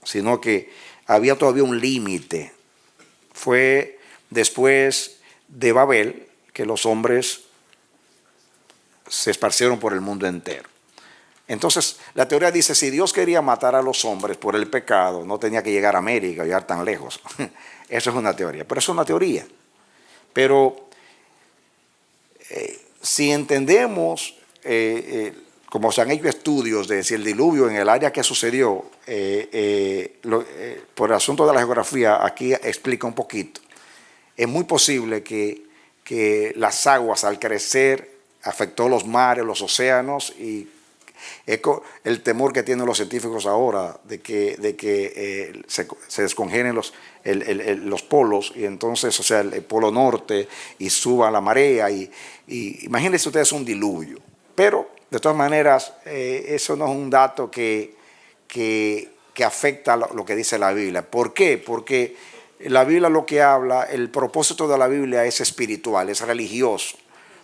sino que había todavía un límite. Fue después de Babel que los hombres se esparcieron por el mundo entero. Entonces, la teoría dice, si Dios quería matar a los hombres por el pecado, no tenía que llegar a América, llegar tan lejos. Eso es una teoría, pero eso es una teoría. Pero si entendemos, como se han hecho estudios de si el diluvio en el área que sucedió, por el asunto de la geografía, aquí explica un poquito, es muy posible que las aguas al crecer afectó los mares, los océanos, y el temor que tienen los científicos ahora de que se descongelen los polos, y entonces, o sea, el polo norte, y suba la marea, y imagínense ustedes un diluvio. Pero, de todas maneras, eso no es un dato que afecta lo que dice la Biblia. ¿Por qué? Porque la Biblia lo que habla, el propósito de la Biblia es espiritual, es religioso,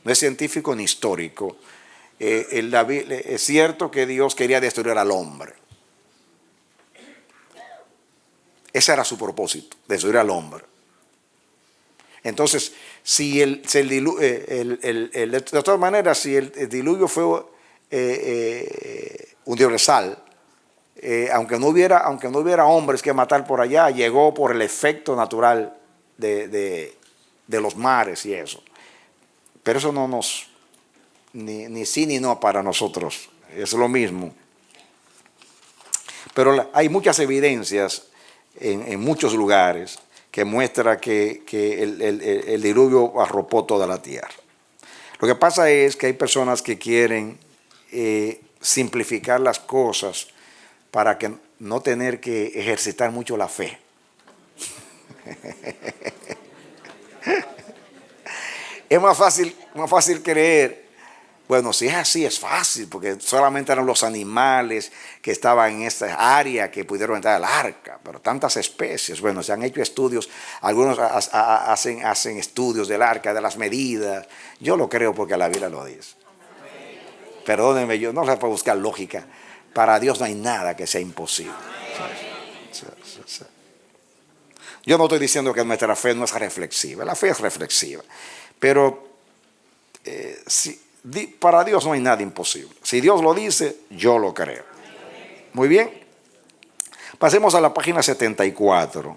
no es científico ni histórico. Es cierto que Dios quería destruir al hombre. Ese era su propósito, destruir al hombre. Entonces, si de todas maneras, si el diluvio fue universal, aunque no hubiera hombres que matar por allá, llegó por el efecto natural de los mares y eso. Pero eso no nos... Ni sí ni no para nosotros, es lo mismo. Pero hay muchas evidencias en muchos lugares que muestra que el diluvio arropó toda la tierra. Lo que pasa es que hay personas que quieren simplificar las cosas para que no tener que ejercitar mucho la fe. Es más fácil creer. Bueno, si es así, es fácil, porque solamente eran los animales que estaban en esta área que pudieron entrar al arca, pero tantas especies. Bueno, se han hecho estudios, algunos hacen estudios del arca, de las medidas. Yo lo creo porque la Biblia lo dice. Perdónenme, yo no se puede buscar lógica. Para Dios no hay nada que sea imposible. Yo no estoy diciendo que nuestra fe no es reflexiva, la fe es reflexiva, pero para Dios no hay nada imposible. Si Dios lo dice, yo lo creo. Muy bien. Pasemos a la página 74.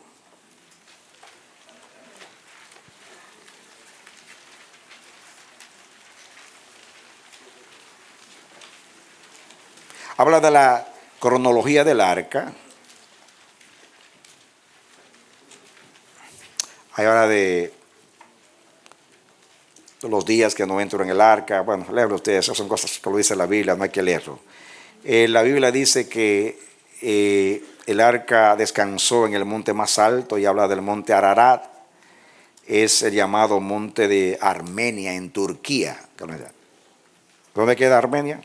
Habla de la cronología del arca. Hay habla de los días que no entro en el arca. Bueno, léanlo ustedes, esas son cosas que lo dice la Biblia, no hay que leerlo. La Biblia dice que el arca descansó en el monte más alto y habla del monte Ararat. Es el llamado monte de Armenia en Turquía. ¿Dónde queda Armenia?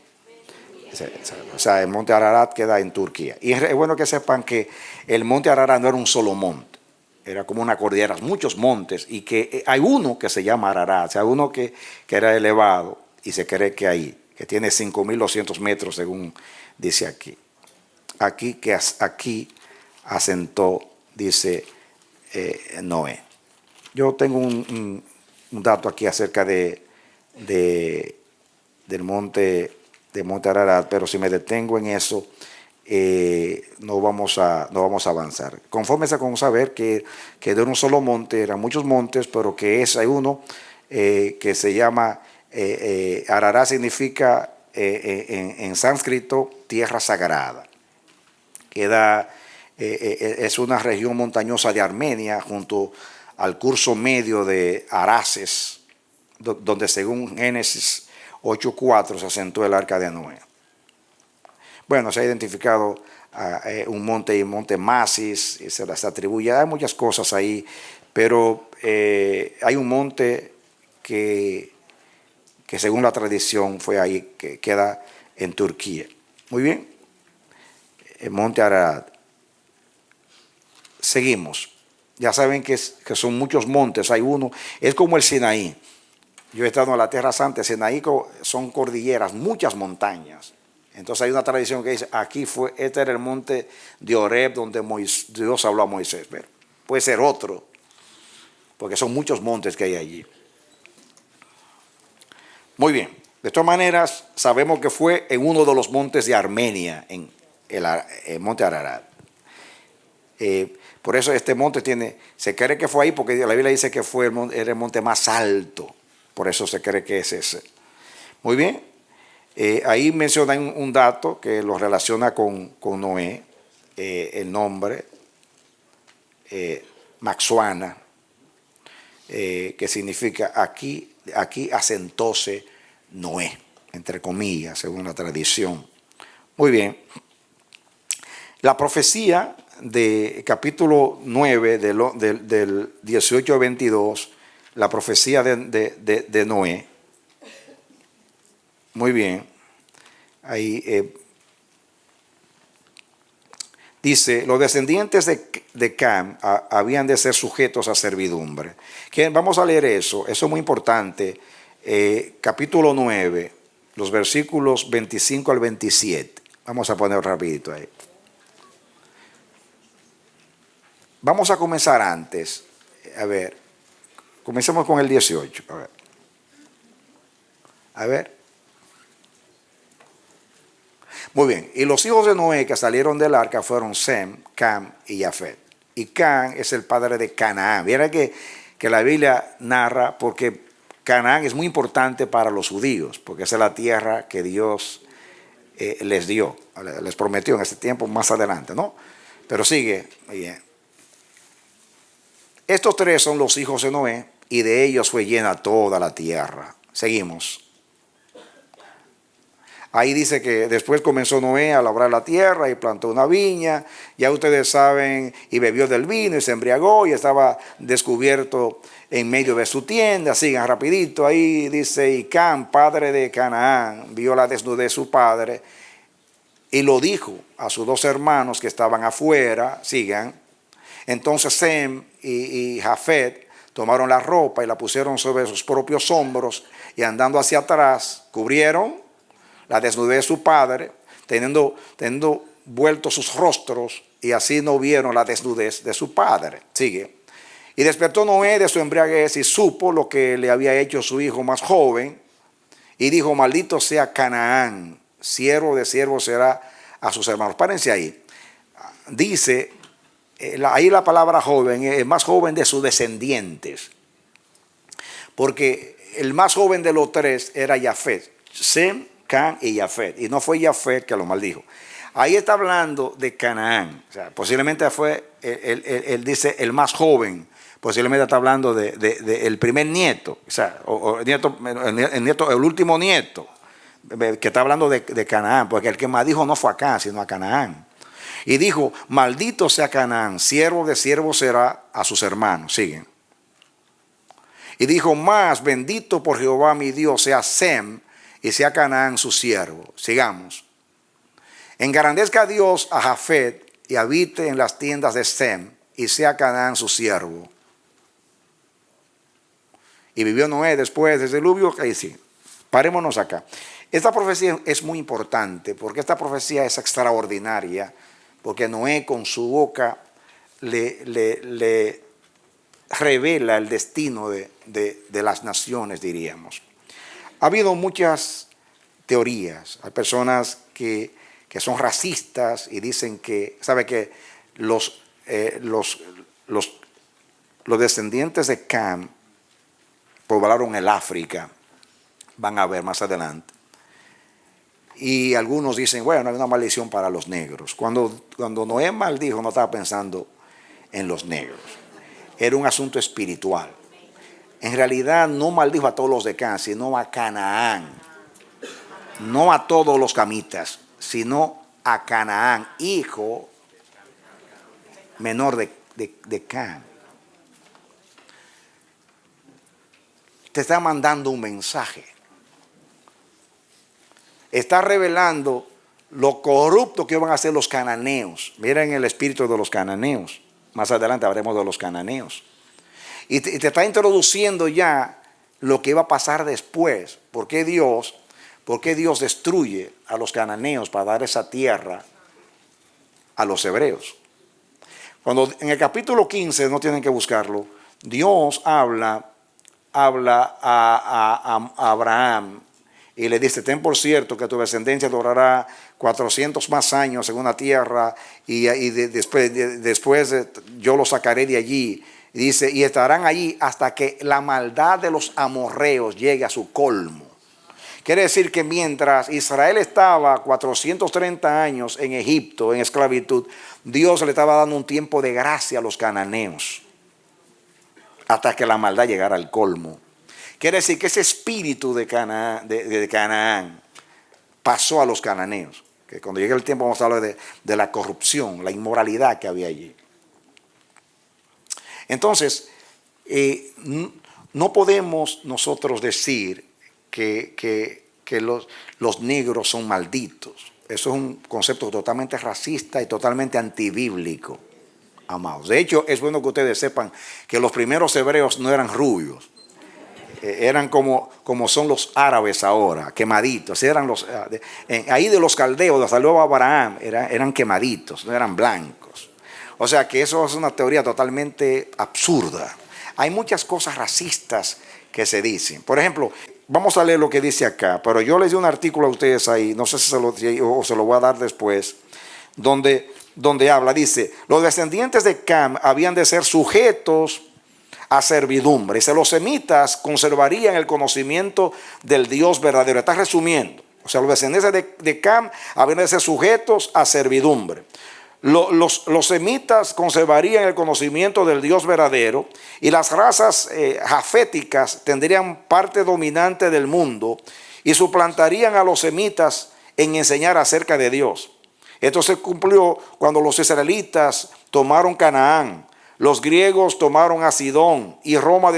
O sea, el monte Ararat queda en Turquía. Y es bueno que sepan que el monte Ararat no era un solo monte. Era como una cordillera, muchos montes, y que hay uno que se llama Ararat, o sea, uno que era elevado, y se cree que ahí, que tiene 5.200 metros según dice aquí. Aquí asentó, dice Noé. Yo tengo un dato aquí acerca del monte Ararat, pero si me detengo en eso, no vamos a avanzar. Conforme se con saber que de un solo monte, eran muchos montes, pero que hay uno que se llama Ararat, significa en sánscrito tierra sagrada. Es una región montañosa de Armenia junto al curso medio de Araces, donde según Génesis 8:4 se asentó el arca de Noé. Bueno, se ha identificado un monte y monte Masis, y se las atribuye, hay muchas cosas ahí, pero hay un monte que según la tradición fue ahí, que queda en Turquía. Muy bien, el monte Ararat. Seguimos. Ya saben que son muchos montes, hay uno, es como el Sinaí. Yo he estado en la Tierra Santa, Sinaí son cordilleras, muchas montañas. Entonces hay una tradición que dice, este era el monte de Horeb donde Dios habló a Moisés. Pero puede ser otro, porque son muchos montes que hay allí. Muy bien, de todas maneras sabemos que fue en uno de los montes de Armenia, en el monte Ararat. Por eso este monte se cree que fue ahí, porque la Biblia dice que era el monte más alto. Por eso se cree que es ese. Muy bien. Ahí menciona un dato que lo relaciona con Noé. El nombre, Maxuana, que significa aquí asentóse Noé, entre comillas, según la tradición. Muy bien. La profecía de capítulo 9, del 18 al 22, la profecía de Noé. Muy bien. Ahí dice, los descendientes de Cam habían de ser sujetos a servidumbre. Vamos a leer eso es muy importante. Capítulo 9, los versículos 25 al 27. Vamos a poner rapidito ahí. Vamos a comenzar antes. A ver, comencemos con el 18. A ver. Muy bien. Y los hijos de Noé que salieron del arca fueron Sem, Cam y Jafet. Y Cam es el padre de Canaán. Vieron que la Biblia narra, porque Canaán es muy importante para los judíos, porque esa es la tierra que Dios les dio, les prometió en ese tiempo más adelante, ¿no? Pero sigue. Bien. Estos tres son los hijos de Noé, y de ellos fue llena toda la tierra. Seguimos. Ahí dice que después comenzó Noé a labrar la tierra y plantó una viña. Ya ustedes saben, y bebió del vino y se embriagó y estaba descubierto en medio de su tienda. Sigan rapidito. Ahí dice, y Cam, padre de Canaán, vio la desnudez de su padre y lo dijo a sus dos hermanos que estaban afuera. Sigan. Entonces Sem y Jafet tomaron la ropa y la pusieron sobre sus propios hombros y andando hacia atrás cubrieron la desnudez de su padre, teniendo vueltos sus rostros, y así no vieron la desnudez de su padre. Sigue. Y despertó Noé de su embriaguez y supo lo que le había hecho su hijo más joven, y dijo, maldito sea Canaán, siervo de siervo será a sus hermanos. Párense ahí. Dice, ahí la palabra joven, el más joven de sus descendientes, porque el más joven de los tres era Jafet, Sem, Cam y Jafet, y no fue Jafet que lo maldijo. Ahí está hablando de Canaán, o sea, posiblemente fue, él dice el más joven, posiblemente está hablando el primer nieto, o sea, el último nieto, que está hablando de Canaán, porque el que maldijo no fue a Cam, sino a Canaán. Y dijo, maldito sea Canaán, siervo de siervo será a sus hermanos. Siguen. Y dijo, más bendito por Jehová mi Dios sea Sem, y sea Canaán su siervo. Sigamos. Engrandezca a Dios a Jafet y habite en las tiendas de Sem, y sea Canaán su siervo. Y vivió Noé después del diluvio. Ahí sí. parémonos acá. Esta profecía es muy importante porque esta profecía es extraordinaria, porque Noé con su boca le revela el destino de las naciones, diríamos. Ha habido muchas teorías. Hay personas que son racistas y dicen que, ¿sabe que los descendientes de Cam poblaron el África? Van a ver más adelante. Y algunos dicen, bueno, hay una maldición para los negros. Cuando Noé maldijo, no estaba pensando en los negros. Era un asunto espiritual. En realidad no maldijo a todos los de Cam, sino a Canaán. No a todos los camitas, sino a Canaán, hijo menor de Cam. Te está mandando un mensaje. Está revelando lo corrupto que van a ser los cananeos. Miren el espíritu de los cananeos. Más adelante hablaremos de los cananeos. Y te está introduciendo ya lo que va a pasar después. ¿Por qué Dios destruye a los cananeos para dar esa tierra a los hebreos? Cuando en el capítulo 15, no tienen que buscarlo, Dios habla a Abraham y le dice, ten por cierto que tu descendencia durará 400 más años en una tierra y después yo los sacaré de allí. Y dice, y estarán allí hasta que la maldad de los amorreos llegue a su colmo. Quiere decir que mientras Israel estaba 430 años en Egipto, en esclavitud, Dios le estaba dando un tiempo de gracia a los cananeos hasta que la maldad llegara al colmo. Quiere decir que ese espíritu de Canaán pasó a los cananeos. Que cuando llegue el tiempo vamos a hablar de la corrupción, la inmoralidad que había allí. Entonces, no podemos nosotros decir que los negros son malditos. Eso es un concepto totalmente racista y totalmente antibíblico, amados. De hecho, es bueno que ustedes sepan que los primeros hebreos no eran rubios. Eran como son los árabes ahora, quemaditos. Eran ahí de los caldeos, de salió Abraham, eran quemaditos, no eran blancos. O sea que eso es una teoría totalmente absurda. Hay muchas cosas racistas que se dicen. Por ejemplo, vamos a leer lo que dice acá, pero yo les di un artículo a ustedes ahí, no sé si se lo voy a dar después, donde habla, dice, los descendientes de Cam habían de ser sujetos a servidumbre. Dice, los semitas conservarían el conocimiento del Dios verdadero. Está resumiendo. O sea, los descendientes de Cam habían de ser sujetos a servidumbre. Los semitas conservarían el conocimiento del Dios verdadero y las razas jaféticas tendrían parte dominante del mundo y suplantarían a los semitas en enseñar acerca de Dios. Esto se cumplió cuando los israelitas tomaron Canaán, los griegos tomaron a Sidón y Roma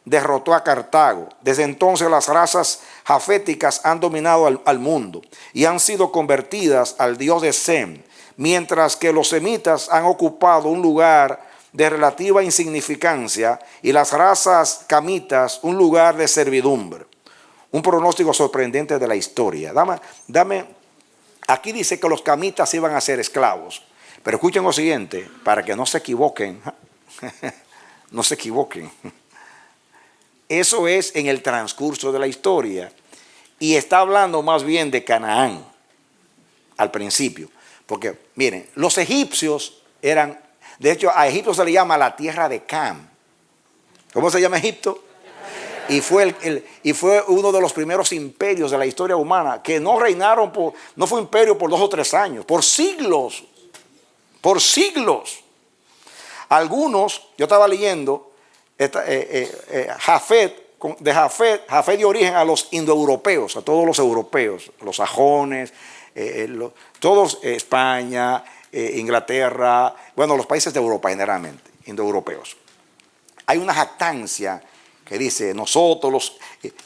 derrotó a Cartago. Desde entonces las razas jaféticas han dominado al mundo y han sido convertidas al Dios de Sem, mientras que los semitas han ocupado un lugar de relativa insignificancia y las razas camitas un lugar de servidumbre. Un pronóstico sorprendente de la historia. Aquí dice que los camitas iban a ser esclavos, pero escuchen lo siguiente, para que no se equivoquen, no se equivoquen. Eso es en el transcurso de la historia y está hablando más bien de Canaán al principio. Porque, miren, los egipcios eran, de hecho, a Egipto se le llama la tierra de Cam. ¿Cómo se llama Egipto? Y fue uno de los primeros imperios de la historia humana que no reinaron no fue imperio por 2 o 3 años, por siglos. Por siglos. Algunos, yo estaba leyendo, Jafet dio origen a los indoeuropeos, a todos los europeos, los sajones, todos, España, Inglaterra, bueno, los países de Europa generalmente, indoeuropeos. Hay una jactancia que dice,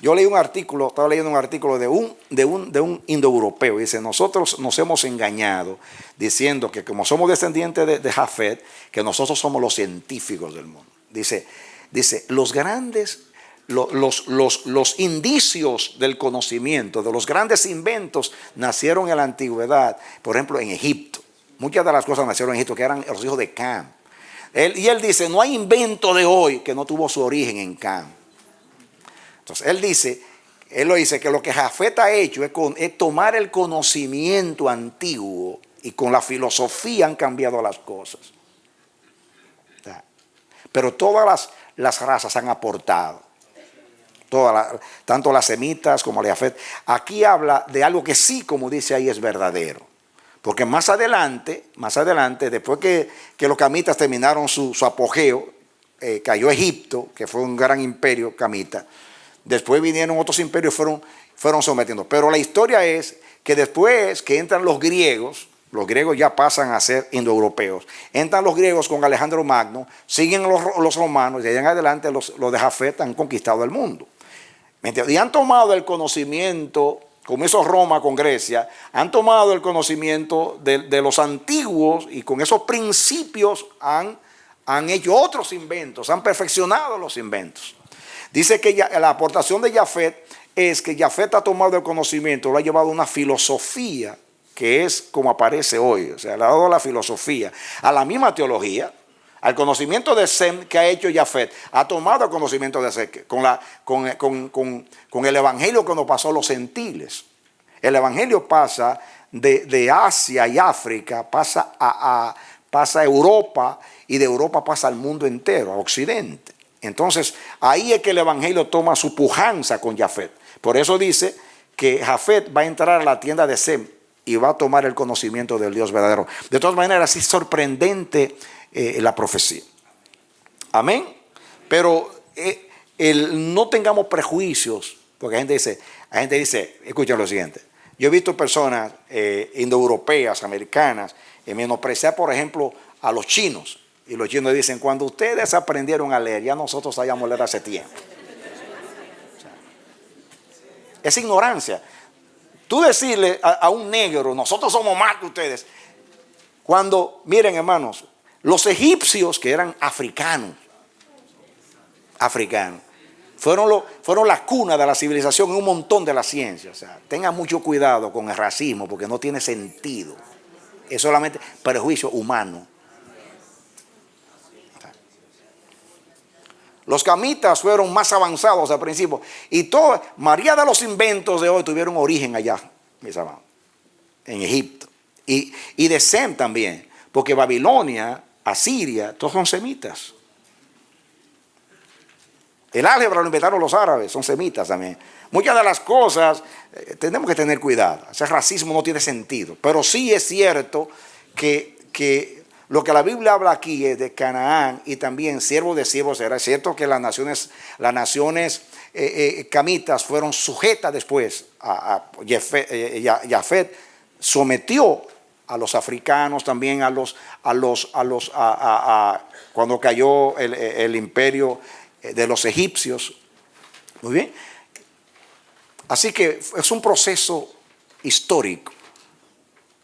yo leí un artículo, estaba leyendo un artículo de un indoeuropeo, dice, nosotros nos hemos engañado diciendo que como somos descendientes de Jafet, que nosotros somos los científicos del mundo. Dice, los grandes los indicios del conocimiento, de los grandes inventos, nacieron en la antigüedad. Por ejemplo, en Egipto. Muchas de las cosas nacieron en Egipto, que eran los hijos de Cam. Él dice, no hay invento de hoy que no tuvo su origen en Cam. Entonces, él lo dice que lo que Jafet ha hecho es tomar el conocimiento antiguo y con la filosofía han cambiado las cosas. Pero todas las razas han aportado. Tanto las semitas como la Jafet. Aquí habla de algo que sí, como dice ahí, es verdadero. Porque más adelante, después que los camitas terminaron su apogeo, cayó Egipto, que fue un gran imperio camita. Después vinieron otros imperios y fueron sometiendo. Pero la historia es que después que entran los griegos ya pasan a ser indoeuropeos. Entran los griegos con Alejandro Magno, siguen los romanos y allá en adelante los de Jafet han conquistado el mundo. Y han tomado el conocimiento, como hizo Roma con Grecia, han tomado el conocimiento de los antiguos y con esos principios han hecho otros inventos, han perfeccionado los inventos. Dice que la aportación de Jafet es que Jafet ha tomado el conocimiento, lo ha llevado a una filosofía que es como aparece hoy, o sea, le ha dado la filosofía a la misma teología. Al conocimiento de Sem que ha hecho Jafet, ha tomado el conocimiento de Sem con el evangelio que nos pasó a los gentiles. El evangelio pasa de Asia y África, pasa a Europa y de Europa pasa al mundo entero, a Occidente. Entonces ahí es que el evangelio toma su pujanza con Jafet. Por eso dice que Jafet va a entrar a la tienda de Sem y va a tomar el conocimiento del Dios verdadero. De todas maneras, es sorprendente la profecía. Amén. Pero no tengamos prejuicios, porque la gente dice, escuchen lo siguiente. Yo he visto personas indoeuropeas, americanas, menospreciar, por ejemplo, a los chinos. Y los chinos dicen, cuando ustedes aprendieron a leer, ya nosotros sabíamos leer hace tiempo. O sea, es ignorancia. Tú decirle a un negro, nosotros somos más que ustedes. Cuando, miren hermanos, los egipcios que eran africanos, fueron la cuna de la civilización en un montón de la ciencia. O sea, tengan mucho cuidado con el racismo porque no tiene sentido. Es solamente prejuicio humano. Los camitas fueron más avanzados al principio. Y María de los inventos de hoy tuvieron origen allá, mis amados, en Egipto. Y de Sem también, porque Babilonia, Asiria, todos son semitas. El álgebra lo inventaron los árabes, son semitas también. Muchas de las cosas tenemos que tener cuidado. Ese racismo no tiene sentido. Pero sí es cierto que lo que la Biblia habla aquí es de Canaán y también siervo de siervos será. Es cierto que las naciones camitas fueron sujetas después a Jafet sometió a los africanos también cuando cayó el imperio de los egipcios. Muy bien. Así que es un proceso histórico.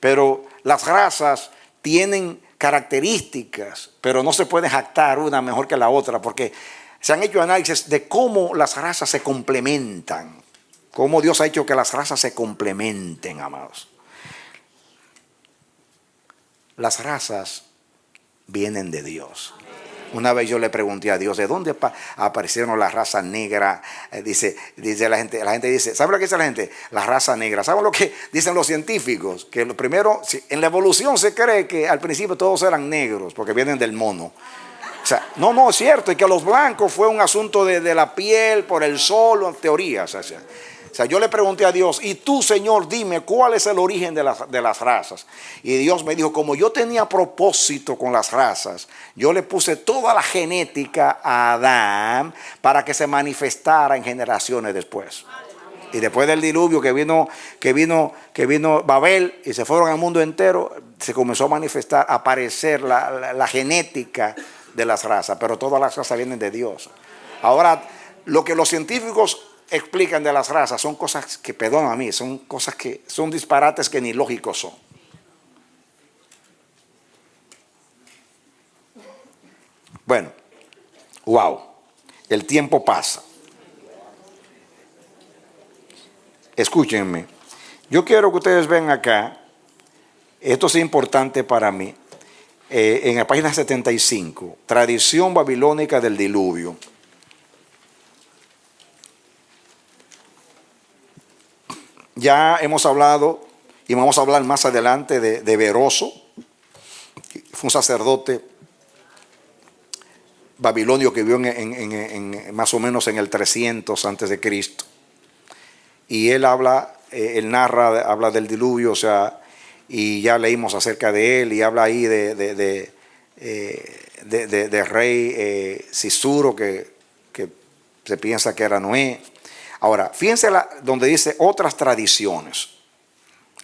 Pero las razas tienen características, pero no se puede jactar una mejor que la otra, porque se han hecho análisis de cómo las razas se complementan, cómo Dios ha hecho que las razas se complementen, amados. Las razas vienen de Dios. Una vez yo le pregunté a Dios, ¿de dónde aparecieron las razas negras? Dice la gente dice, ¿sabe lo que dice la gente? La raza negra. ¿Saben lo que dicen los científicos? Que lo primero, en la evolución se cree que al principio todos eran negros, porque vienen del mono. O sea, no es cierto, y que los blancos fue un asunto de la piel, por el sol, teorías. O sea, yo le pregunté a Dios, y tú, Señor, dime cuál es el origen de las razas. Y Dios me dijo, como yo tenía propósito con las razas, yo le puse toda la genética a Adán para que se manifestara en generaciones después. Y después del diluvio que vino Babel y se fueron al mundo entero, se comenzó a manifestar, a aparecer la genética de las razas. Pero todas las razas vienen de Dios. Ahora, lo que los científicos explican de las razas son cosas que, perdón a mí, son cosas que son disparates que ni lógicos son. Bueno, wow, el tiempo pasa. escúchenme. Yo quiero que ustedes vean acá, esto es importante para mí, en la página 75, tradición babilónica del diluvio. Ya hemos hablado, y vamos a hablar más adelante de Beroso, fue un sacerdote babilonio que vivió más o menos en el 300 antes de Cristo. Y él habla, habla del diluvio, o sea, y ya leímos acerca de él, y habla ahí de rey Cisuro, que se piensa que era Noé. Ahora, fíjense donde dice otras tradiciones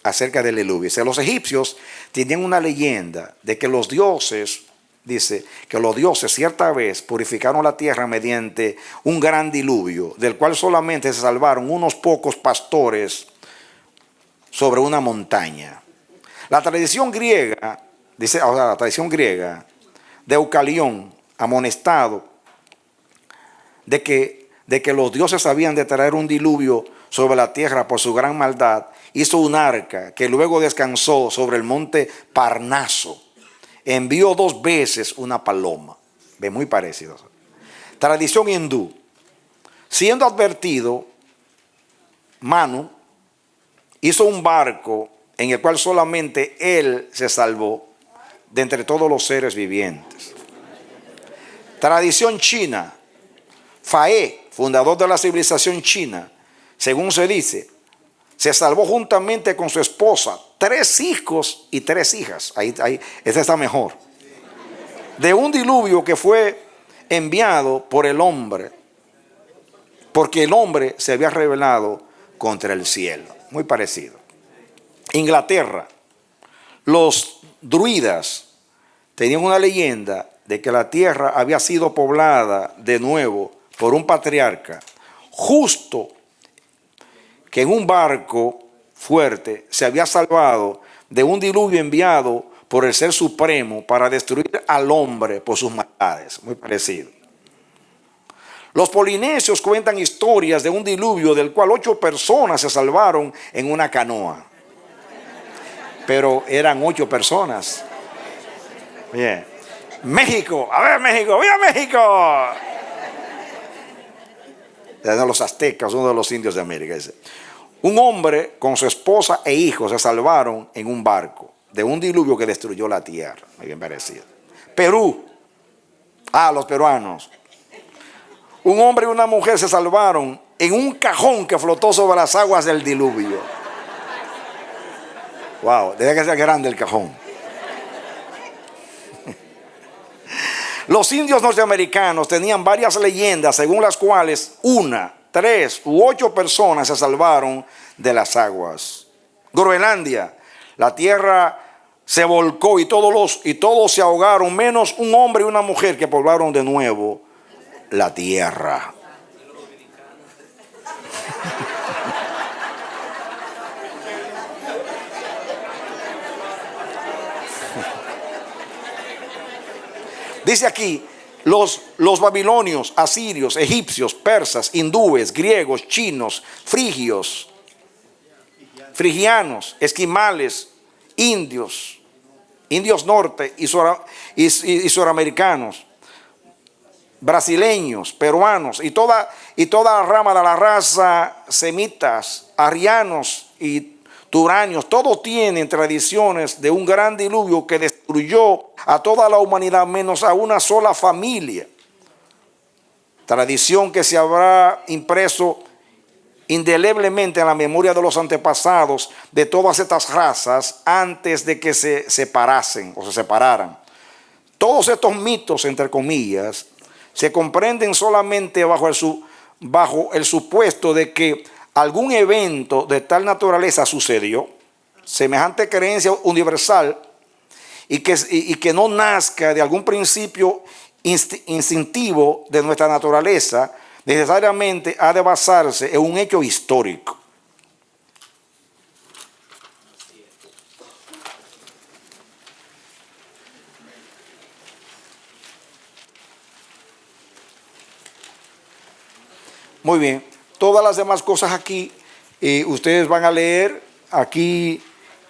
acerca del diluvio. Dice, los egipcios tenían una leyenda de que los dioses, dice, que los dioses cierta vez purificaron la tierra mediante un gran diluvio, del cual solamente se salvaron unos pocos pastores sobre una montaña. La tradición griega, dice, ahora la tradición griega de Eucalión, amonestado de que los dioses habían de traer un diluvio sobre la tierra por su gran maldad, hizo un arca que luego descansó sobre el monte Parnaso. Envió 2 veces una paloma. Ve, muy parecido. Tradición hindú. Siendo advertido, Manu hizo un barco en el cual solamente él se salvó de entre todos los seres vivientes. Tradición china. Faé, fundador de la civilización china, según se dice, se salvó juntamente con su esposa, 3 hijos y 3 hijas. Ahí, este está mejor. De un diluvio que fue enviado por el hombre, porque el hombre se había rebelado contra el cielo. Muy parecido. Inglaterra, los druidas tenían una leyenda de que la tierra había sido poblada de nuevo por un patriarca, justo que en un barco fuerte se había salvado de un diluvio enviado por el Ser Supremo para destruir al hombre por sus maldades. Muy parecido. Los polinesios cuentan historias de un diluvio del cual 8 personas se salvaron en una canoa. Pero eran 8 personas. Bien. México, a ver México, ¡viva México! De los aztecas, uno de los indios de América. Dice. Un hombre con su esposa e hijos se salvaron en un barco de un diluvio que destruyó la tierra. Muy bien parecido. Perú. Los peruanos. Un hombre y una mujer se salvaron en un cajón que flotó sobre las aguas del diluvio. Wow, debe que ser grande el cajón. Los indios norteamericanos tenían varias leyendas según las cuales 1, 3 u 8 personas se salvaron de las aguas. Groenlandia, la tierra se volcó y todos se ahogaron, menos un hombre y una mujer que poblaron de nuevo la tierra. Dice aquí, los babilonios, asirios, egipcios, persas, hindúes, griegos, chinos, frigios, frigianos, esquimales, indios norte y suramericanos, brasileños, peruanos y toda la rama de la raza, semitas, arianos y turanios, todos tienen tradiciones de un gran diluvio que destruyó a toda la humanidad menos a una sola familia. Tradición que se habrá impreso indeleblemente en la memoria de los antepasados de todas estas razas antes de que se separasen o se separaran. Todos estos mitos, entre comillas, se comprenden solamente bajo el supuesto de que algún evento de tal naturaleza sucedió, semejante creencia universal, y que no nazca de algún principio instintivo de nuestra naturaleza, necesariamente ha de basarse en un hecho histórico. Muy bien, todas las demás cosas aquí Y ustedes van a leer aquí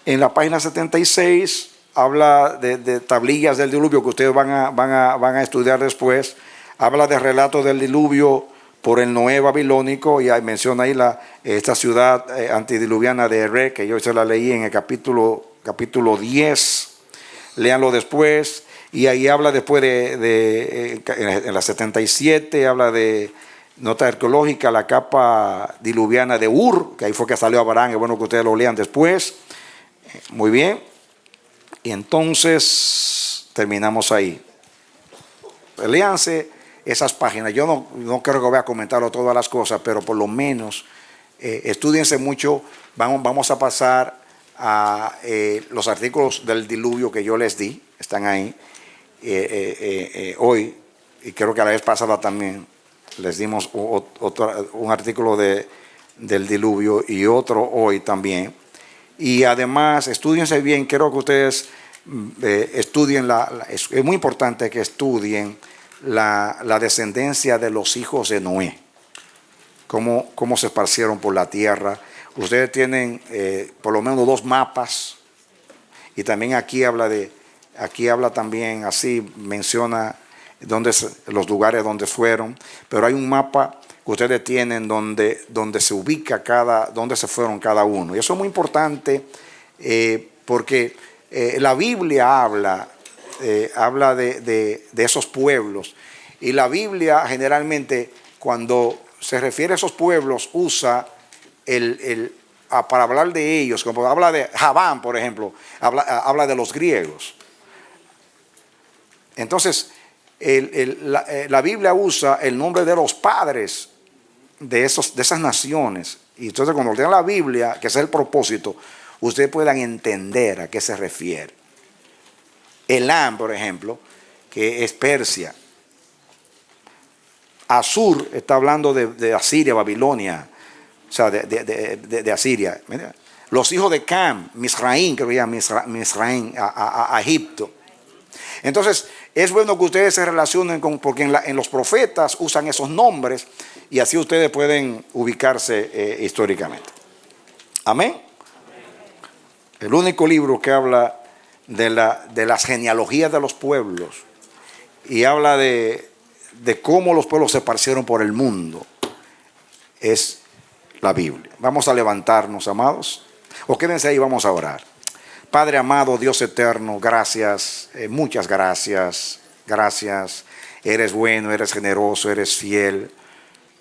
en la página 76, habla de tablillas del diluvio que ustedes van a estudiar después. Habla de relatos del diluvio por el Noé babilónico, y ahí menciona ahí esta ciudad antidiluviana de Erech, que yo se la leí en el capítulo 10. Léanlo después. Y ahí habla después en la 77, habla de nota arqueológica, la capa diluviana de Ur, que ahí fue que salió Abraham. Es bueno que ustedes lo lean después. Muy bien. Y entonces terminamos ahí. Léanse esas páginas. Yo no creo que voy a comentar todas las cosas, pero por lo menos estudiense mucho. Vamos a pasar a los artículos del diluvio que yo les di. Están ahí hoy, y creo que la vez pasada también les dimos un artículo del diluvio y otro hoy también. Y además, estudiense bien. Quiero que ustedes estudien, es muy importante que estudien la descendencia de los hijos de Noé, cómo se esparcieron por la tierra. Ustedes tienen por lo menos 2 mapas, y también aquí habla también, así menciona los lugares donde fueron, pero hay un mapa que ustedes tienen donde se ubica donde se fueron cada uno. Y eso es muy importante porque la Biblia habla de esos pueblos, y la Biblia generalmente, cuando se refiere a esos pueblos, usa para hablar de ellos, como habla de Javán, por ejemplo, habla de los griegos. Entonces, la Biblia usa el nombre de los padres de esas naciones. Y entonces, cuando lean la Biblia, que ese es el propósito, ustedes puedan entender a qué se refiere. Elam, por ejemplo, que es Persia. Asur está hablando de Asiria, Babilonia, o sea, de Asiria. Los hijos de Cam, Misraín, creo que llama Misraín, a Egipto. Entonces, es bueno que ustedes se relacionen porque en los profetas usan esos nombres, y así ustedes pueden ubicarse históricamente. Amén. El único libro que habla de las genealogías de los pueblos, y habla de cómo los pueblos se esparcieron por el mundo, es la Biblia. Vamos a levantarnos, amados, o quédense ahí, vamos a orar. Padre amado, Dios eterno, gracias, muchas gracias, eres bueno, eres generoso, eres fiel.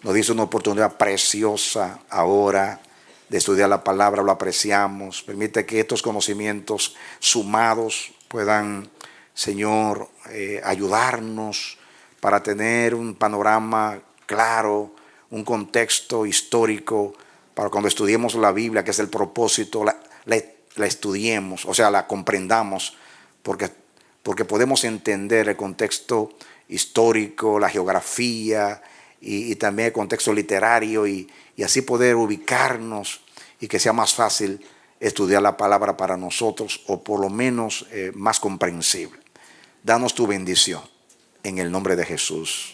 Nos dice una oportunidad preciosa ahora de estudiar la palabra, lo apreciamos. Permite que estos conocimientos sumados puedan, Señor, ayudarnos para tener un panorama claro, un contexto histórico, para cuando estudiemos la Biblia, que es el propósito, la estudiemos, o sea, la comprendamos, porque podemos entender el contexto histórico, la geografía y también el contexto literario, y así poder ubicarnos, y que sea más fácil estudiar la palabra para nosotros, o por lo menos más comprensible. Danos tu bendición en el nombre de Jesús.